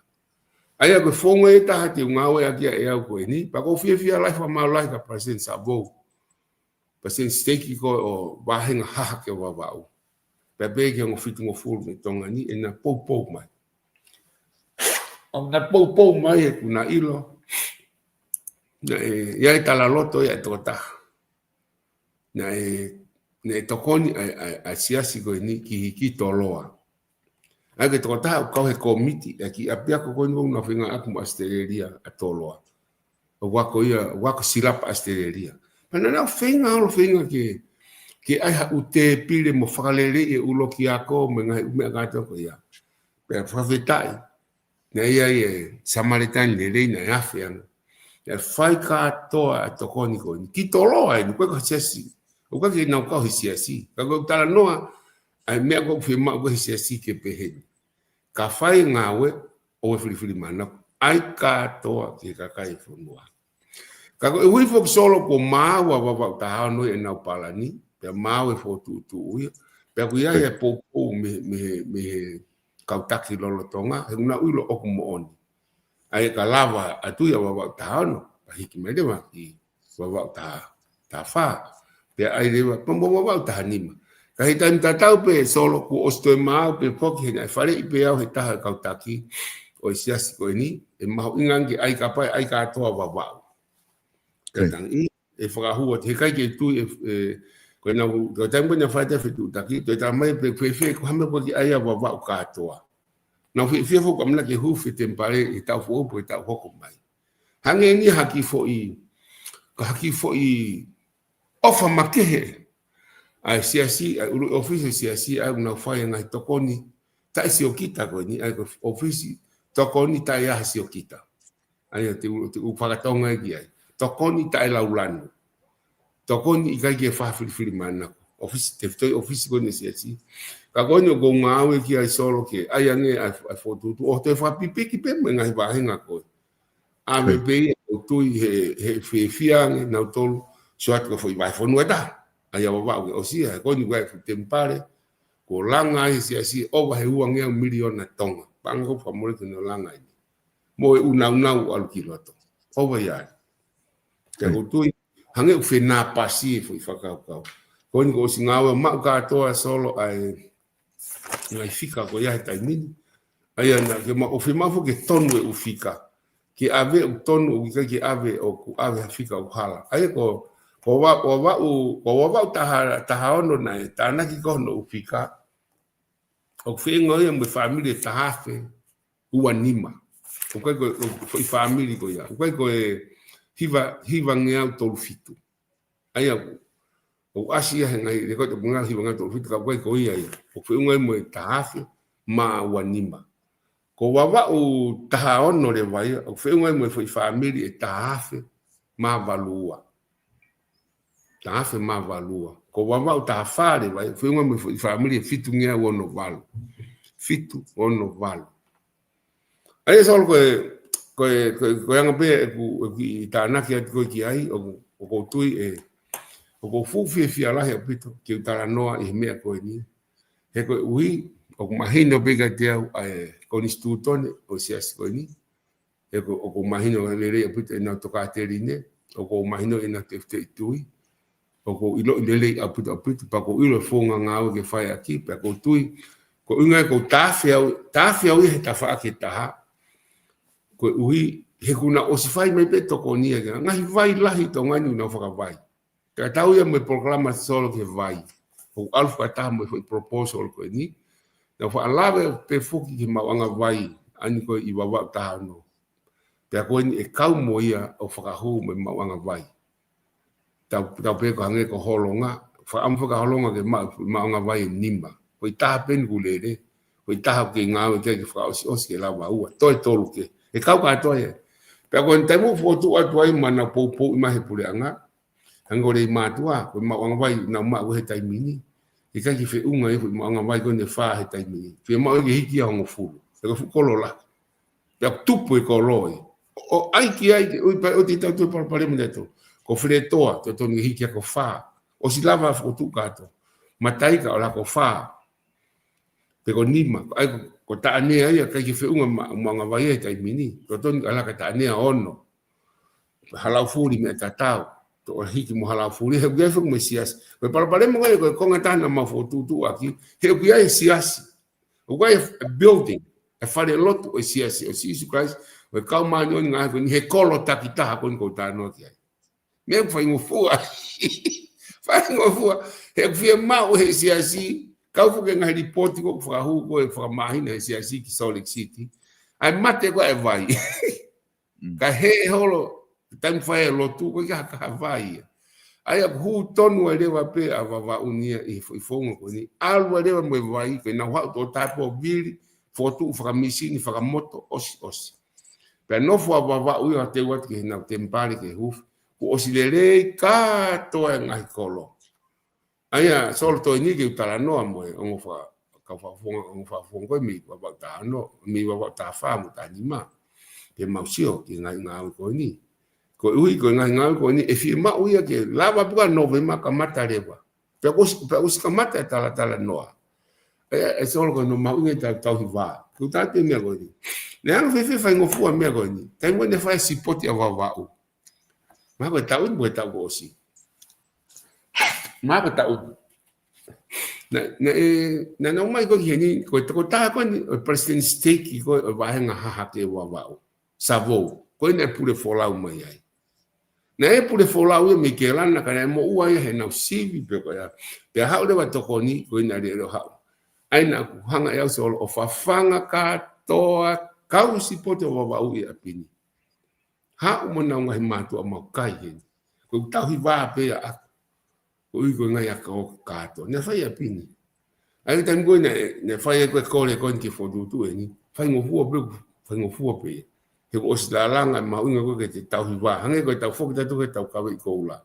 Speaker 3: Aia ko fonga e taha te unga awe akia e au ko ni. Pa ko fia life wa mau life ka president sa vou. Pasen steki ko o wahenga haha ke wawau. Pepe ke ngo fitu ngo fulu ni tonga ni e na pou mai. O na pou mai e kuna ilo. Na e ia e tala loto ia e tota. Na e tokoni a siasi ko ni ki toloa. Ai ke tota o kau he komiti e ki apia ko ko ni na finga aku asteleria a toloa. O wako silapa asteleria. Pana na whenga ke ai ha ute pile mo whakalere e ulo ki ako me ngai gato ko ia. Pea whawhetai. Na ia e Samaritan le reina e awhianga. E whai katoa a tokoni ko ni. Ki toloa e ni koe ka siasi. O ka ke nau kau he siasi. Ka koe tala noa ai mea koe whima koe he siasi ke peheni. Ka whai ngawe o e whiriwhiri mana. Ai katoa ke kakai whanua. Kako e hui fok solo ko mawa wawa tahao no e nau palani, pe mawa e fo tu uia, pe ku ia e popo me kautaki lolo tonga, he una uilo oku mo oni. Ai ka lava atu ia wawa tahao no, pa hiki me rewa ki wawa ta fa, pe ai rewa pombo wawa taha nima. Ka he taim tatau pe solo ku osto e mau pe poki he nai whare I pe au he taha kautaki, o I siasi ko ni, e maho ingangi ai ka pai ai ka atoa wawa. Kadang I e whakahua te kai ke tu ko na ko tango na fata fitu taki to ta mai pe fe ko hame ko ki aya wa wa ka toa na fi fo ko mna ke hu fi tempare I ta fo po ta ko mai hange ni haki fo I ofa makehe ai siasi office siasi ai na fa nga tokoni ta si okita ko ni ai office tokoni ta ya si okita ai te u whakatonga ki ai tokoni ta laulano tokoni I kai fa fili mana office te toi office ko nesiasi ka konyo go ngawe ki ai solo ke ai ane ai foto tu o te fa pipi ki pe ngai ba hinga ko ame pe o tu he fiang na tolo soat ko foi vai fonu eta ai ba o sia ko ni vai tempare ko langa siasi o va he uang e miliona tonga bango fa mo ke no langa mo una al kiloto o va ya ke o tu hange u fena pasi foi fakau kau ko ni go singawa ma ka toa solo ai ngai fika ko ia tai mini ai ana ke ma o fi ma fo ke tonu e ufika ke ave o tonu ke ave o ku ave fika o hala ai ko wa ta ono na ta na ki ko no ufika o fi ngoi mo family ta hafe uanima o kai ko family ko ia o kai ko hiva ngea tolu fitu ai o asia ngai le ko te bunga hiva ngea tolu fitu ka kai ko ia o fi ngoi mo ta hafe ma uanima ko wawa o taha ono le vai o fi ngoi mo family ta hafe ma valua ta hafe ma valua ko wawa o ta fare vai fi ngoi mo family fitu ngea ono valo fitu ono valo ai solo ko yang be ku ta na ki ko ki ai o ko tui o ko fu fi ala he pito ki ta no e me ko ni he ko ui o mahino be ga te ko ni stutone o sias ko ni he ko o mahino le pito na to ka te rine o ko mahino ina te tui o ko ilo le apito pa ko ilo fonga nga o ke fai aki pa ko tui ko unga ko tafia ui he ta fa ki ta ko ui he kuna o si fai mai peto ko nia ga ngai vai lahi to ngani no fa vai ka tau ia me programa solo ke vai o alfa ta mo foi proposal ko ni no fa alave pe fuki ki mawanga vai ani ko i wawa ta no pe ko ni e kau mo ia o fa ho me mawanga vai ta pe ko hange ko holonga fa am fa holonga ke mawanga vai nimba ko ta pen gulere ko ta ke nga ke fa o si la wa u to tolu ke e kau ka to ye pe ko ntemu foto atu ai mana popo ima he pule anga angore matua ko ma wanga vai na ma ko he tai mini e ka ki fe unga e ma wanga vai ko ne fa he tai mini fe ma ke hiki a ngo fu e ko fu kolola pe tupu e koloi o ai ki ai o ti tatu por pare mo deto ko fre toa to ni hiki ko fa o si lava foto ka to matai ka ola ko fa pe ko nima ai ko ta ane ai ka ki fe unga manga vai tai mini to ton ala ka ta ane ono halau furi me tatau to hiki mo halau furi he ge fu mesias pe para mo ko ko ngata na ma fotu tu aqui he ku ai sias o ga building a fare lot o sias o Jesus Christ o ka ma no nga ko he kolo takita ko ko ta no ki me foi mo fu fa ngo fu he ku ma o he siasi ka fu ke nga report ko fra hu ko fra mahina siasi ki Salt Lake City ai mate ko e vai ka he holo tan fai lo tu ko ka vai ai hu tonu ele va pe ava unia e fongo ko ni alwa ele mo vai ke na wa to tapo bili foto fra machine fra moto os pe no fo ava u te wat ke na tempari ke hu ko osilele ka to en ai kolo ai solo to ni ke tala no mo o fa ka fa fongo mi va ta no mi va ta fa mo ta ni ma ke mausio ke nga ko ni ko ui ko nga ko ni e firma ui ke lava buka novema ka mata leva pe us ka mata tala noa e solo ko no mau nge ta va ku ta te me ko ni le ang fe fa ngo fu me ko ni ta ngo ne fa sipoti ava va u ma ko ta un bo ta go si ma ko ta u na no mai ko ni ko ta ko ni president stake ko va nga ha ke va u savo ko ne pure fola u mai ai na e pule fola u me ke lana kana mo ua he na sivi pe ko ya pe ha le wa tokoni ko ina le ha ai na hanga ya so o fa fanga ka toa kausi poto wa u ya pini ha mo na nga himatu ama kai he ko ta hi va pe ya ko i ko nga ya ko ka to na fa ya pini ai tan go na fa ya ko le kon ki fo du tu ni fa ngo fu pe he o sta langa ma unga ko ke tau hi wa hange ko tau fo ke tau ka ko la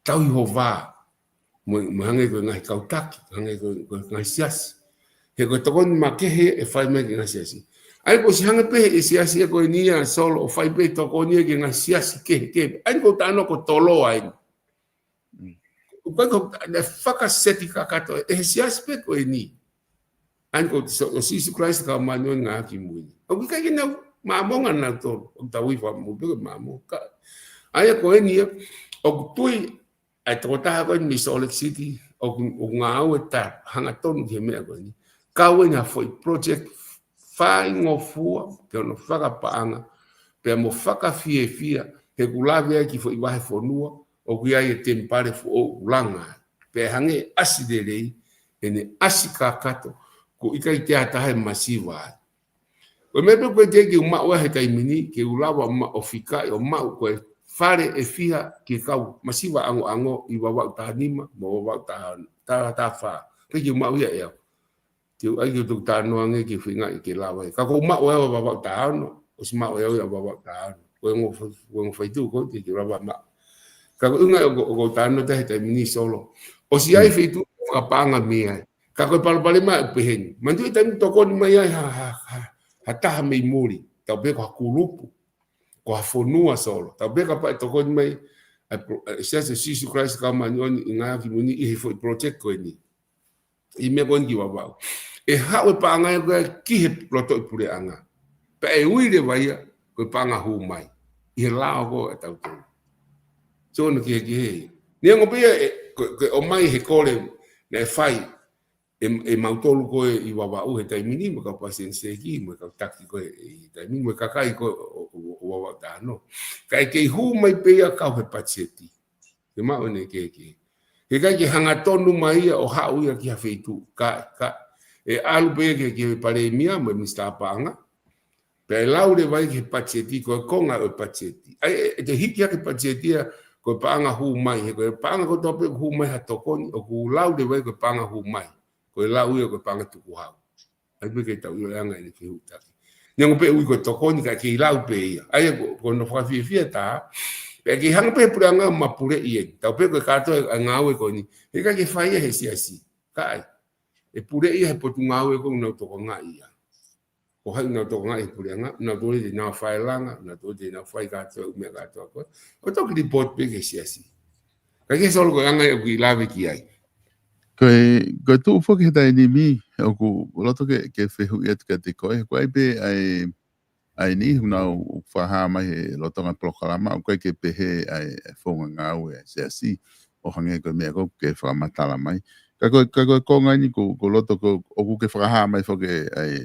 Speaker 3: tau hi va mo hange ko ngai kau tak hange ko ngai sias he ko to kon ma ke he e fai me ngai sias ai ko si hange pe e sias ko ni ya solo o fai pe to ko ni ke ngai sias ke ai ko ta no ko tolo ai ko na faka seti ka to e sias pe ko ni ai ko so Jesus Christ ka ma no nga ki mu o ka ke na mamonga na to ta wi fa mo be mamo ka ai ko ni o tui ai to ta ko ni Salt Lake City o nga o ta hanga ton ke me ko ni Kauenga foi project fai ngofua ke no whakapaanga pe mo whakawhiewhia he kulawe ai ki foi wahe whanua o ki ai e tempare fo o ulanga pe hange asiderei ene asika kato ko ika i te atahe masiva ai. O me pe koe te ki uma ua he taimini ke ulawa ma o whika o ma u koe whare e whiha ke kau masiva ango i wawau tahanima mo wawau ta wha pe ki uma ua ea. Te ai ki tu tānoa nge ki whinga i ke lawa. Ka ko uma ua wawau tahano o si ma ua wawau tahano. Koe ngo whaitu ko te ki rawa ma. Ka ko unga o tāno te he taimini solo. O si ai whaitu ka pāanga mea. Ka koe palapale ma peheni. Mantu i taimi toko ni mai ai ha taha mei muri. Tau beko ha kulupu. Ko ha whonua solo. Tau beko pa toko ni mai. Sesa Jesus Christ ka manioni i ngā ki muni i he foi project koe ni. I mea koe ki wawau. E hawe pa anga e koe ki he ploto i pure anga. Pa e uire waia koe pa anga hu mai. I he lao ko e tau tau. So no ki he. Nia ngopia koe o mai he kore na e whai e mautolu koe i wawau he taimini mo ka pasen seki mo ka taki koe i taimini mo ka kai koe o wawau tāno. Ka e kei hu mai pea kau he patseti. Ke mao ne ke. He kai ki hanga tonu mai o hau ia ki hawhitu. E alu pe ke pare mia mo mista panga. Pe laure vai ki patseti ko konga o patseti. Ai te hiki ke patseti ko panga hu mai he ko panga ko tope hu mai ha tokoni o ku laure vai ko panga hu mai. Ko lau ia ko panga tuku hau. Ai pe ke tau ia anga ni ki huta. Nyango pe ui ko tokoni ka ki lau pe ia. Ai ko no fa fia ta. Pe ki hanga pe puranga mapure ie. Tau pe ko kato ngawe ko ni. He ka ki faia he siasi. Kai. E pure ia he potu ngawe ko no toko nga ia. Ko hai no toko nga e pure nga. Na tole de na fai langa. Na tole de na fai kato me kato ko. O toki di pot pe ke siasi. Ka ki solo ko anga e ki lave ki ai.
Speaker 2: Koe tu fo ke tai ni mi o ku loto ke fehu et ke te koe be ai ni una o faha mai he loto nga proklama o koe ke pehe ai fonga ngau e se asi o hange ko me ko ke fa matala mai ka ko ngani ko loto ko o ku ke faha mai fo ke ai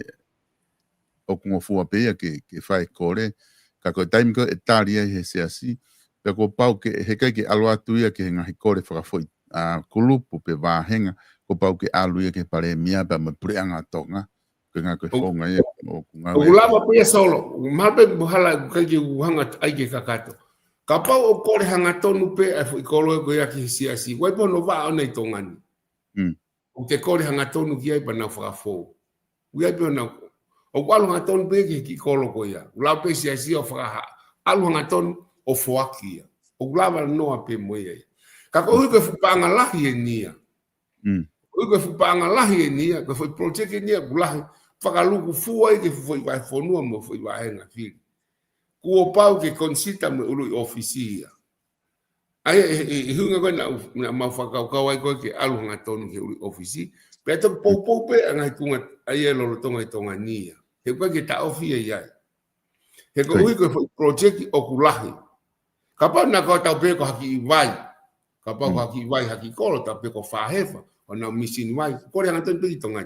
Speaker 2: o ku fu pe ke fai kore ka ko time ko etalia he se asi pe ko pau ke he ke alwa tu ia ke nga kore fa foi a kulupu pe vahenga ko pau ke alu ke pare mia pa me preanga tonga ke nga ko fonga e o nga
Speaker 3: o lava pe solo mape buhala ke hanga ai ke kakato ka pau o kore hanga tonu pe e kolo ko ya ki siasi wai po no va ona tongani o te kore hanga tonu ki ai pa na fa fo wi ai pe na o kwalo hanga tonu pe ki kolo ko ya la pe siasi o fa alu hanga tonu o foakia o lava no pe mo ye ka ko hu ke fupanga lahi e nia. Hu ke fupanga lahi e nia, ko foi project e nia gulahi. Whakaluku fua i ke foi vai fonua mo foi vai henga fili. Kuo pau ke konsita me ulu i ofisi ia. Ai hunga koe na mawhakau kawai koe ke alu hanga tonu ke ulu i ofisi. Pea toku pou pe angai kunga ai e lolo tonga i tonga nia. He koe ke ta ofi e iai. He koe hui koe foi project o kulahi. Ka pau na kau tau pe ko haki i vai. Ka pau haki vai haki kolo ta pe ko whahefa o na misin vai kore hanga tonu pe i tonga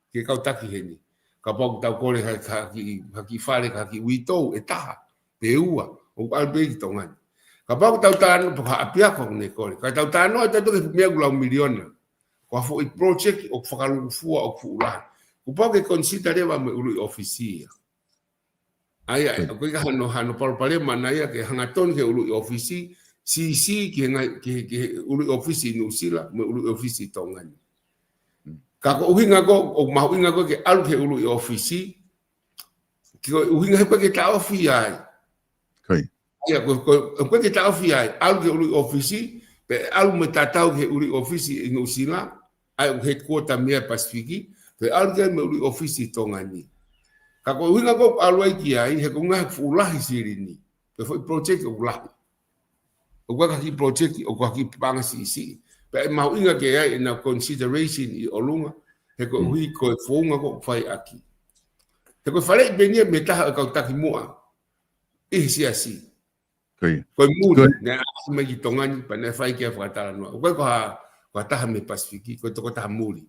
Speaker 3: ke kau taki heni ka pau tau kore haki whare haki witou e taha pe ua o al pe i tonga ka pau tau tano pa apia ko ne kore ka tau tano ta to ke mea gula miliona ko fo i project o whakaluku fua o fuula ko pau ke consider eva me ulu ofisia ai ko ka hano pale mana ia ke hanga tonu ke ulu ofisi si ke ulu ofisi no sila me ulu ofisi tongani ka ko uhinga ko o mahuinga ko ke alu ke ulu ofisi ke uhinga ko ke ta ofi ai
Speaker 2: kai
Speaker 3: ya ko ke ta ofi ai alu ke ulu ofisi pe alu me tatau ke ulu ofisi no sila ai headquarter me Pasifiki pe alu ke me ulu ofisi tongani ka ko uhinga ko alu ai ki ai he ko nga fulahi sirini pe foi project o ulahi o kwa ki project o kwa ki panga si pe mau inga ke ai na consideration i olunga he ko hui ko fonga ko fai aki he ko fale benia meta ka taki moa e si asi ko mu na me ki tongani pa na fai ke fa tala no ko ha ta me Pasifiki ko to ta muri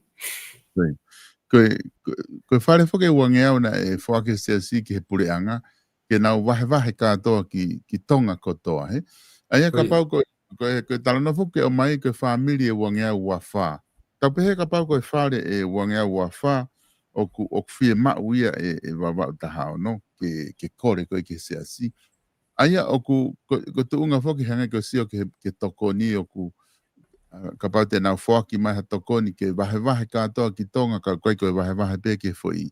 Speaker 2: Koe whare whake uangea na e whake sea si ki he pureanga, ke nau wahe katoa ki tonga kotoa, he? Aia ka pau koe talana whuke o mai koe whamiri e uangea ua wha. Tau pehe ka pau koe whare e uangea ua wha, o ku whie mau ia e wawau tahao, no? Ke kore koe ke sea si. Aia o ku tu unga whoke hanga koe si o ke toko ni o ku ka pau te nau whoaki mai ha tokoni ke wahe katoa ki tonga ka koe wahe pe ke foi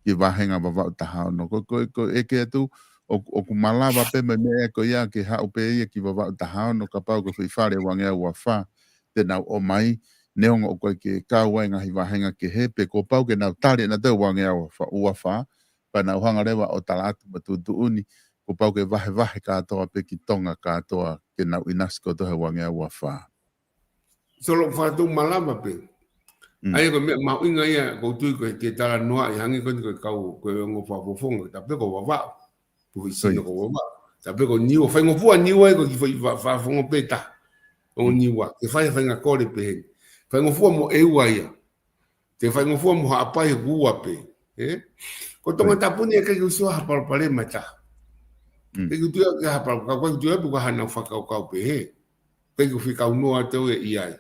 Speaker 2: ki wahenga wawau tahao no ko eke atu o ku malawa pe me e ko ia ke hau pe ia ki wawau tahao no ka pau ko fai whare wangea ua wha te nau o mai neonga o koe ke kauai ngahi wahenga ke hepe ko pau ke nau tari na te wangea ua wha pa nau hanga rewa o talatu matutu uni ko pau ke wahe katoa pe ki tonga katoa ke nau inasko tohe wangea ua wha.
Speaker 3: Solo whātou malama pe. Aia ko mea mauinga ia koutu ko ke tala noa i hangi ko kau ko ngo whapofonga ta pe ko wawao. Ko isino ko wawao. Ta pe ko niwa whaingo fua niwa ko ki whafonga pe ta. O niwa. Ke whainga kore pe. Whaingo fua mo eua ia. Te whaingo fua mo haapai kua pe. Ko tonga tapuni e kei usua hapalpale mata. Kei kutua ke hapalpale. Ka kwa kutua pe ko hana whakau pe he. Kei kuwhikau noa teo e iai.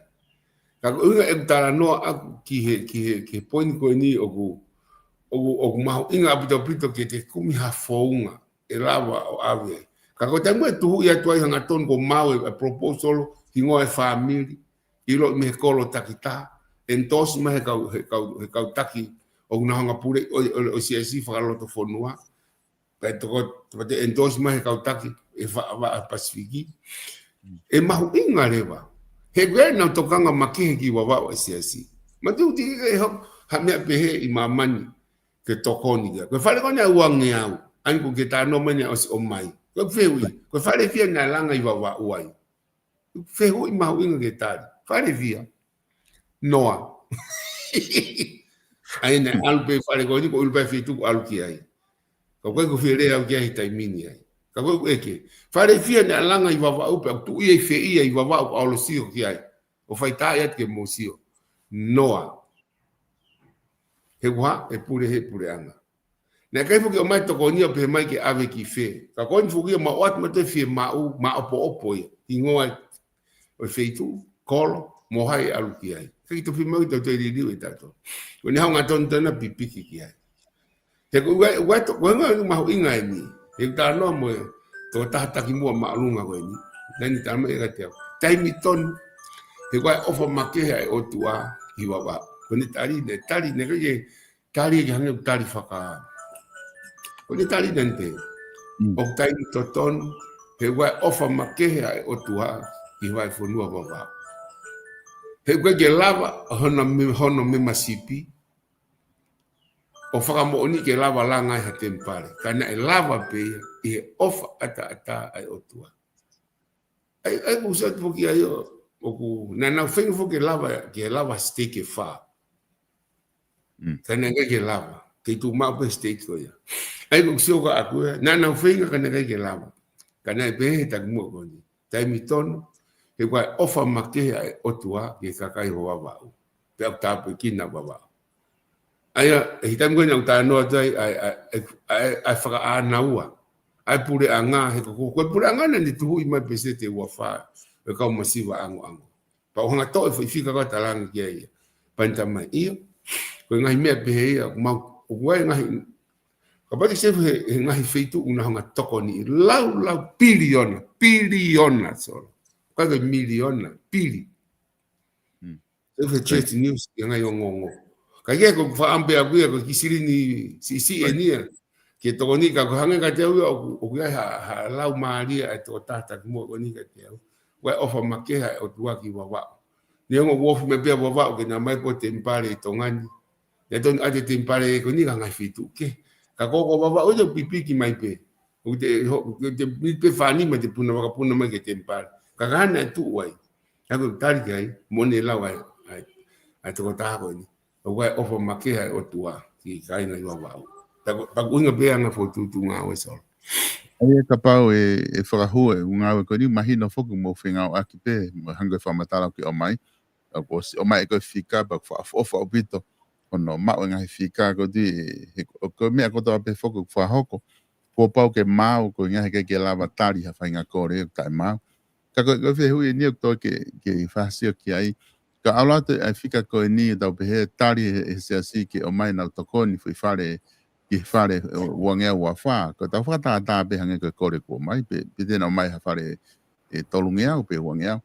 Speaker 3: Ka unga e tara noa aku ki he poini koe ni o ku mahu inga apito ke te kumi ha founga e lawa o awe. Ka ko taimu e tuhu ia tuai hanga ton ko mau e proposal ki ngoa e whamiri ilo me he kolo takita entos ma he kau taki o kuna hanga pure o CSI whakaloto whonua. Ka te entos ma he kau taki e wha Pasifiki. E mahu inga rewa. He gwere na tokanga makehe ki wawao e siasi. Ma tu ti ke ha mea pehe i mamani ke tokoni kia. Koe whare kone a uange au. Ani ko ke tāno mani a osi o mai. Koe whehui. Koe whare fia na langa i wawao uai. Whehui mahu inga ke tāri. Whare fia. Noa. Aina alu pe whare kone ko ulupai whituku alu ki ai. Koe ko whire au kia hi taimini ai. Ka koe eke. Whare fia na langa i wawao pe tu ia i whea i wawao au lo sio ki ai. O whai tā iat ke mo sio. Noa. He wha e pure anga. Nea kai fuki o mai toko nia pe mai ke ave ki whe. Ka koe ni fuki o ma oat ma te whe ma opo ia. I ngoa o wheitu, kolo, mohai alu ki ai. Kai to whi mau tau te ririu e tato. Ko ni hao ngā tontana pipiki ki ai. He koe to koe ngā mahu inga e ni. He tā noa mo e tō tahataki mua maalunga koe ni. Nani tāma e ka teo. Taimi tonu. He koe ofa makeha e otua i wawa. Kone tari ne kake tari e hange tari whaka. Kone tari nante. O taimi to tonu. He koe ofa makeha e otua i wai whanua wawa. He koe ke lava hono me masipi. O whakamooni ke lava la ngai ha tempare. Kana e lava pe i he ofa ata ai otua. Ai kusat poki ai o ku na whengu fo ke lava steak e wha. Kana ke lava. Ke tu mau pe steak ko ia. Ai kusio ka aku na whengu kana ke lava. Kana e pe tak mo ko ni. Taimi tono he kwa ofa make ai otua ke kakai ho wa. Pe ta pe kina baba. Aia, hitam koe nau tānoa tai, ai whaka ānaua. Ai pure anga, he koko. Koe pure anga na ni tuhu i mai pese te ua wha, e kau masiwa ango. Pa o hanga tau e whiwhika kau talanga kia ia. Panta mai, ia. Koe ngahi mea pehe ia, o kuai ngahi, ka pati sefu he ngahi wheitu una hanga toko ni, lau piliona, solo. Kaka miliona, pili. Sefu he Church News, ia ngai o ngongo. Kaya ko whaampe aku ia ko kisiri ni si enia ke to ni ka ko hanga ka te o ku ha lau maria e to tata mo ko ni ka te wa ofa makeha o tua ki wawa ni ngo wo me pe wawa ke na mai po tempare to ngani e ton ate tempare ko ni ka ngai fitu ke ka ko wawa o jo pipi ki mai pe o te ni pe fani me te puna mai ke tempare ka gana tu wai ka ko tari kai mo ne la wai ai to ta ko ni o wai ofa makeha o tua ki kaina i wawau. Tak unga bea nga fotutu ngā oe sol.
Speaker 2: Ai ka pau e whakahue, ngā oe koni mahino whoku mo whinga o aki pē, mo hanga whamatala ki o mai. O mai e koe whika, pa whaafofa o pito. ono ma o ngai fika ko di ko me ko to pe foko fa hoko po pau ke mau ko ngai ke lava tari ha fa nga ko re ka mau ka ko fe hu ni to ke fa si ki ai ka ala te fika ko ni da pe he tari se asi ke o mai na to ko ni fare ki fare wange wa fa ko ta fa ta be hange ko re ko mai pe te no mai ha fare e tolungia pe wange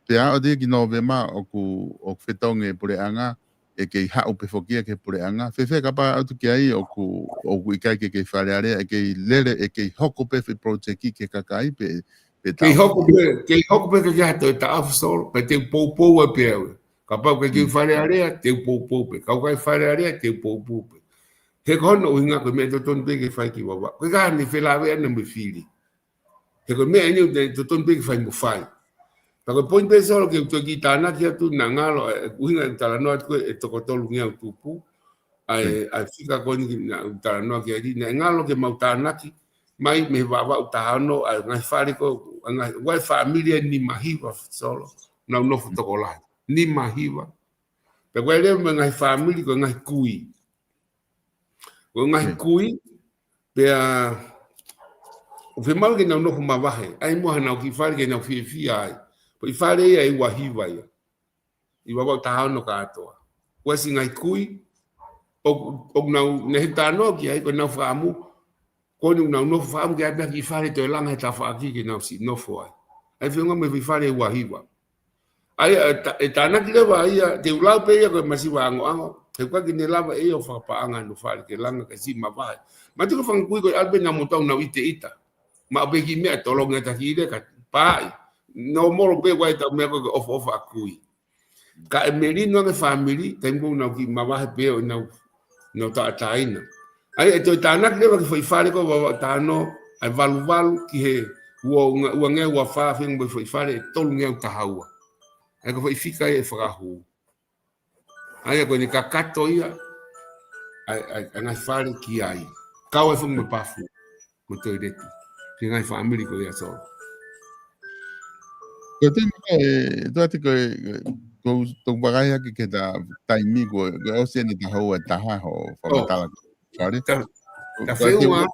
Speaker 2: pe a de ki no ve ma o fetonge pure anga e ke ha o pe fokia ke pure anga fe ka pa atu ki ai o kai ke fare are e ke lere e ke hoko pe project ki ke kai pe
Speaker 3: ke hoko pe ke ha to ta afsol pe te po e pe ka pa ke fare are te po pe ka kai fare are te po pe he kono o nga ko me to ton pe ke fai ki wa ko ga ni fe la ve na me fili he ko me ni to ton pe ke fai mo fai. Pero point pe solo que tu gitana que tu nangalo uinga talano ko e to kotolu ngia tupu ai fika con talano que ali nangalo que mautana ki mai me baba utano ngai fari ko ngai familia ni mahiva solo no fotokola ni mahiva pero ele me ngai family ko ngai kui pe o fe mal que no mabahe ai mo na ki fari que no fi ai i fare ia i wahiwa ia. I wawa tahao no katoa. Wasi ngai kui, o nau nehe tānoa ki ai, ko nau whaamu, koni nau no whaamu ki ai, ki fare to langa he ta whaaki ki nau si nofo ai. Ai whiunga me fare i wahiwa. Ai, e tāna ki lewa ia, te ulau pe ia koe masiwa ango, he kwa ki ne lava ia o whakapaanga no whare, ke langa ka si mawai. Ma tiko whangkui koe albe nga motau nau ite ita. Ma abe ki mea tolonga ta ki ire ka pai. No moro pe wai ta me ko of akui ka emeri no nge family tengo na ki mama pe no ta taina ai to ta na ke foi fare ko ta no ai valu ki he wo nge wa fa fin bo foi fare tol nge ta hawa ai ko foi fika e frahu ai ko ni ka kato ia ai ngai fare ki ai ka wa fu me pafu mo to de ki ngai family ko ia so.
Speaker 2: Yo tengo ko tong bagaya ki ta taimi ko o se ni ta ho ta ha ho fa ta la fare
Speaker 3: ta feuma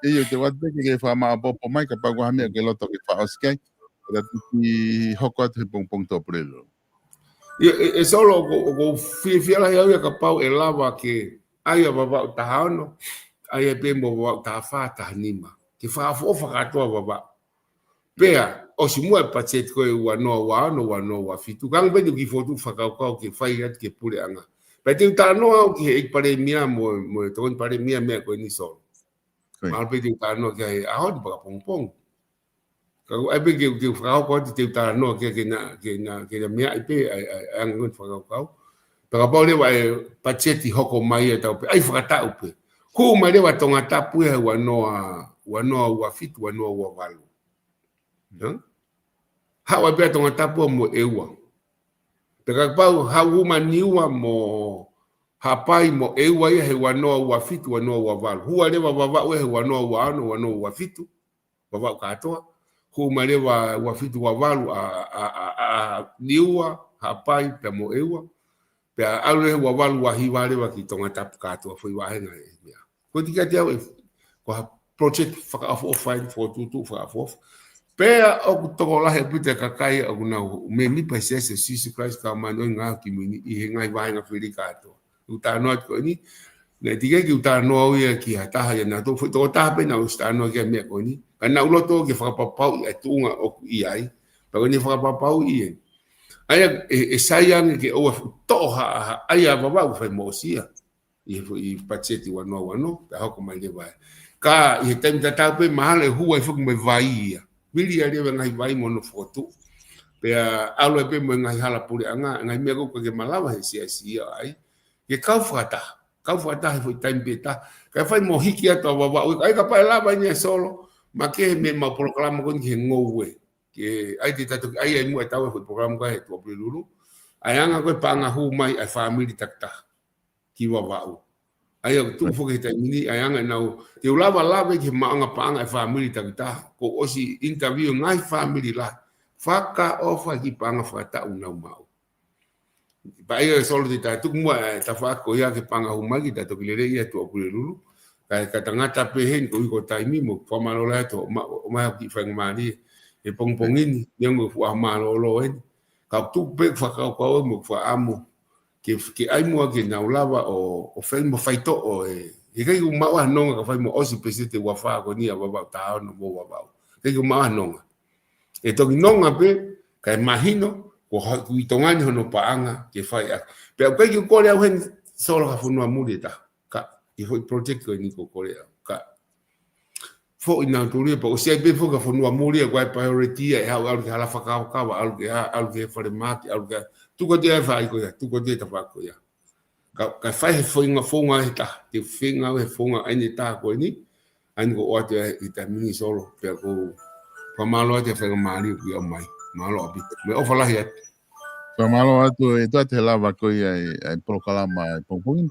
Speaker 2: e yo te wat ke fa ma po mai ka pa wa me ke lo to ke fa oskai da ti hoko te pong to prelo
Speaker 3: e solo go fi la ya ka pa e lava ke ai baba ta ha no ai pe mo ta fa ta nima ke fa fo fa ka to baba pea o si mua pachet ko wa fitu kang be ki foto fakau ke fai at ke pure anga pe te ta no ke ek pare mia mo ton pare mia me ko ni so mal pe te ta no ke a hot ba pong ka ai be ke fakau ko te ta no ke na mia pe ang ngon fakau pa pa le wa pachet hoko mai ta pe ai fakata pe ku mai le wa tonga tapu wa fitu wa valu hawa be tonga tapu mo ewa peka pau hawu maniwa mo hapai mo ewa ia he wanoa wa fitu wanoa wa valu hua lewa we he wanoa wa ano wanoa wa fitu wawa katoa huma lewa wa fitu wa valu niwa hapai pe mo ewa pe alu he wa valu wa hiwa lewa ki tonga tapu katoa foi wa henga e ko tika tia ko project faka of fine for tutu faka of pea o toko la he pute kakai o na me mi pese se sisi Christ ka mano nga ki mini I he ngai vai nga filikato uta no ko ni ne tige ki uta no ia ki hata ha na to to ta pe na usta no ke me ko ni kana ulo to ke fa pau e tunga o I ai pa ni fa pau I ai e sayang ke o to ha ai a baba fa mosia I pacheti wa no ta ko mai le vai ka I tem ta pe mahale huwa fu me vai Vili ali ngai vai mono foto pe alo pe mo ngai hala puri anga ngai me ko ke malava he sia ai ke kau fata foi time beta ka fai mo hiki ato baba ai ka pa lava ni solo ma ke me ma programa con ke ngowe ke ai te tato ai mo ta foi programa ka he to lulu ai anga ko pa nga hu mai ai family takta ki baba ai tu fo ke mini ai anga nau te lava ke manga panga family takta ko osi interview ngai family la faka ofa ki panga fata una mau Pai e solo di tatu mua ta fa ko ia ke panga huma ki tatu ki le ia tu apule lulu. Ka tangata pe hen ko ko taimi mo fa malo la to ma ki fa ngani e pongpongin yang fu amalo lo en. Ka tu pe fa ka ko mo fa amo ke ai mo ke na lava o fe mo faito o e kai u ma wa no ka fa mo o si pesete wa fa ko ni wa ta no mo wa ba. Kai u ma no. E to no pe ka imagino ko i tongani hono paanga ke fai a pe ko ki ko le hen solo ka funua mulita ka i foi project ko ni ko le ka fo ina tuli pa o se be fo ka funua muli ko ai priority e ha al ka la fa ka wa al ke fa le mati al ka tu ko te fai ko ya tu ko te ta fa ko ya ka fai fo nga fo nga ta te finga e fo nga ai ta ko ni an ko o te i ta mini solo pe ko pa malo te fa mali ku ya mai malo abi me o fala ya
Speaker 2: so malo atu e te lava ko ai prokalama pongpongin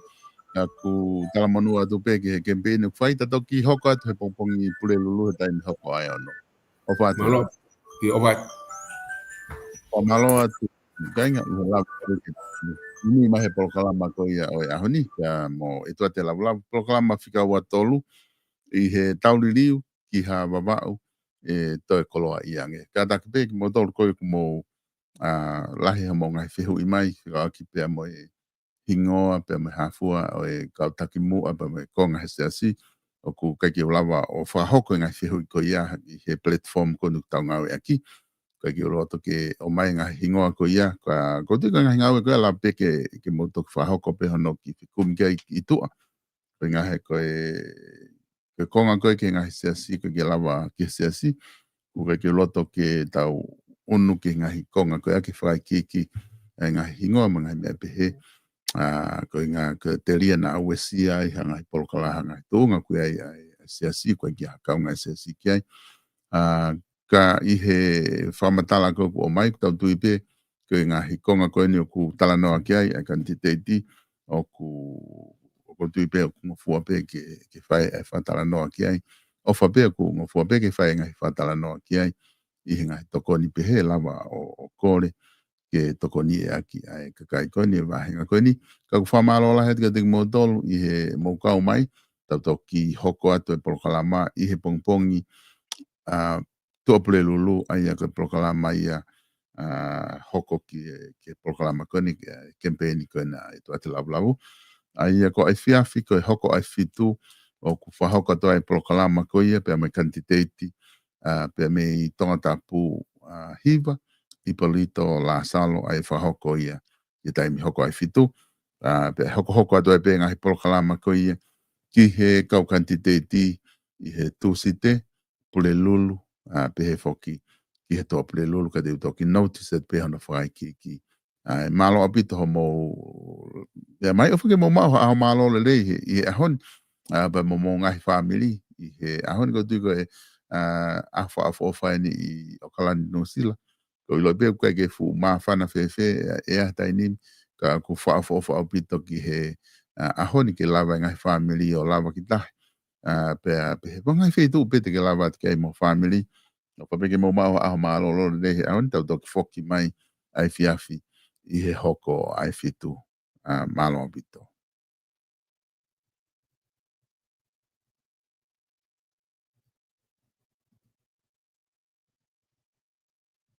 Speaker 2: aku tala manu atu pe ke campaign fai ta toki hoko atu pongpongi pule lulu ta ni hoko ai ono o fa
Speaker 3: malo ki o va
Speaker 2: o malo atu ganga i lava ini mai prokalama ko ia o ahoni ya mo itu te lava prokalama fika wa tolu i he tauliliu ki ha babau e to koloa iange kada ke mo tolu ko mo lahi mo ngai fihu i mai ka ki pe mo hingoa pe me hafua o e kautaki mua pe me konga hesiasi o ku kai lava o whahoko ngai fihu ko ia i he platform ko nuk tau ngau aki kai roto ke o mai ngai hingoa ko ia ka ko tika ngai ngau ko la pe ke mo tok whahoko pe hono ki fikum ke i tua pe ngai ko ke konga ko ke ngai hesiasi ko ke lava ke hesiasi ku kai roto ke tau unu ke ngai konga ko aki whai ki ngai hingoa mga me pe he ko inga ke teria na awesia i hanga i polokala hanga i tōnga koe ai siasi koe ki hakau ngai siasi ki ai ka i he whamatala ko o mai tau tui pe ko inga hikonga koe ni o ku talanoa ki ai kantiteiti o ku tui pe o ku ngofua pe ke whai ai whatalanoa ki ai o whape ku ngofua pe ke whai ngai whatalanoa ki ai i hinga i tokoni pe he lava o kore ke tokoni e aki ai kakai koni e wahinga koni ka ku whamalo la het ka te modol i he moukau mai tau toki hoko atu e prokalama i he pongpongi tuapule lulu ai a ka prokalama ia hoko ke prokalama koni ke campaign kona e tu ate lau ai a ko ai fiafi ko e hoko ai fitu o ku whahoko to ai prokalama ko ia pe a me kantiteiti pe a me i tonga tapu hiva i palito la salo ai whahoko ia i taimi hoko ai fitu pe hoko atu ai pe ngahi prokalama ko ia ki he kau kantiteiti i he tūsite pule lulu pe he foki ki he toa pule lulu ka te utoki notice at pe hana whai ki malo apito ho mo mai o whake mo mau aho malo le lei i he ahon pa mo ngahi family i he ahon ko tuko e afo whai ni i o kalani no sila ko ilo be ko ke fu ma fana fe e a taini ka ku fa pito ki he ahoni ke lava ngai family o lava ki ta pe ngai fe tu pe te ke lava ke mo family no pa ke mo ma ma lo de ahon ta dok foki mai ai fiafi i he hoko ai fitu malo pito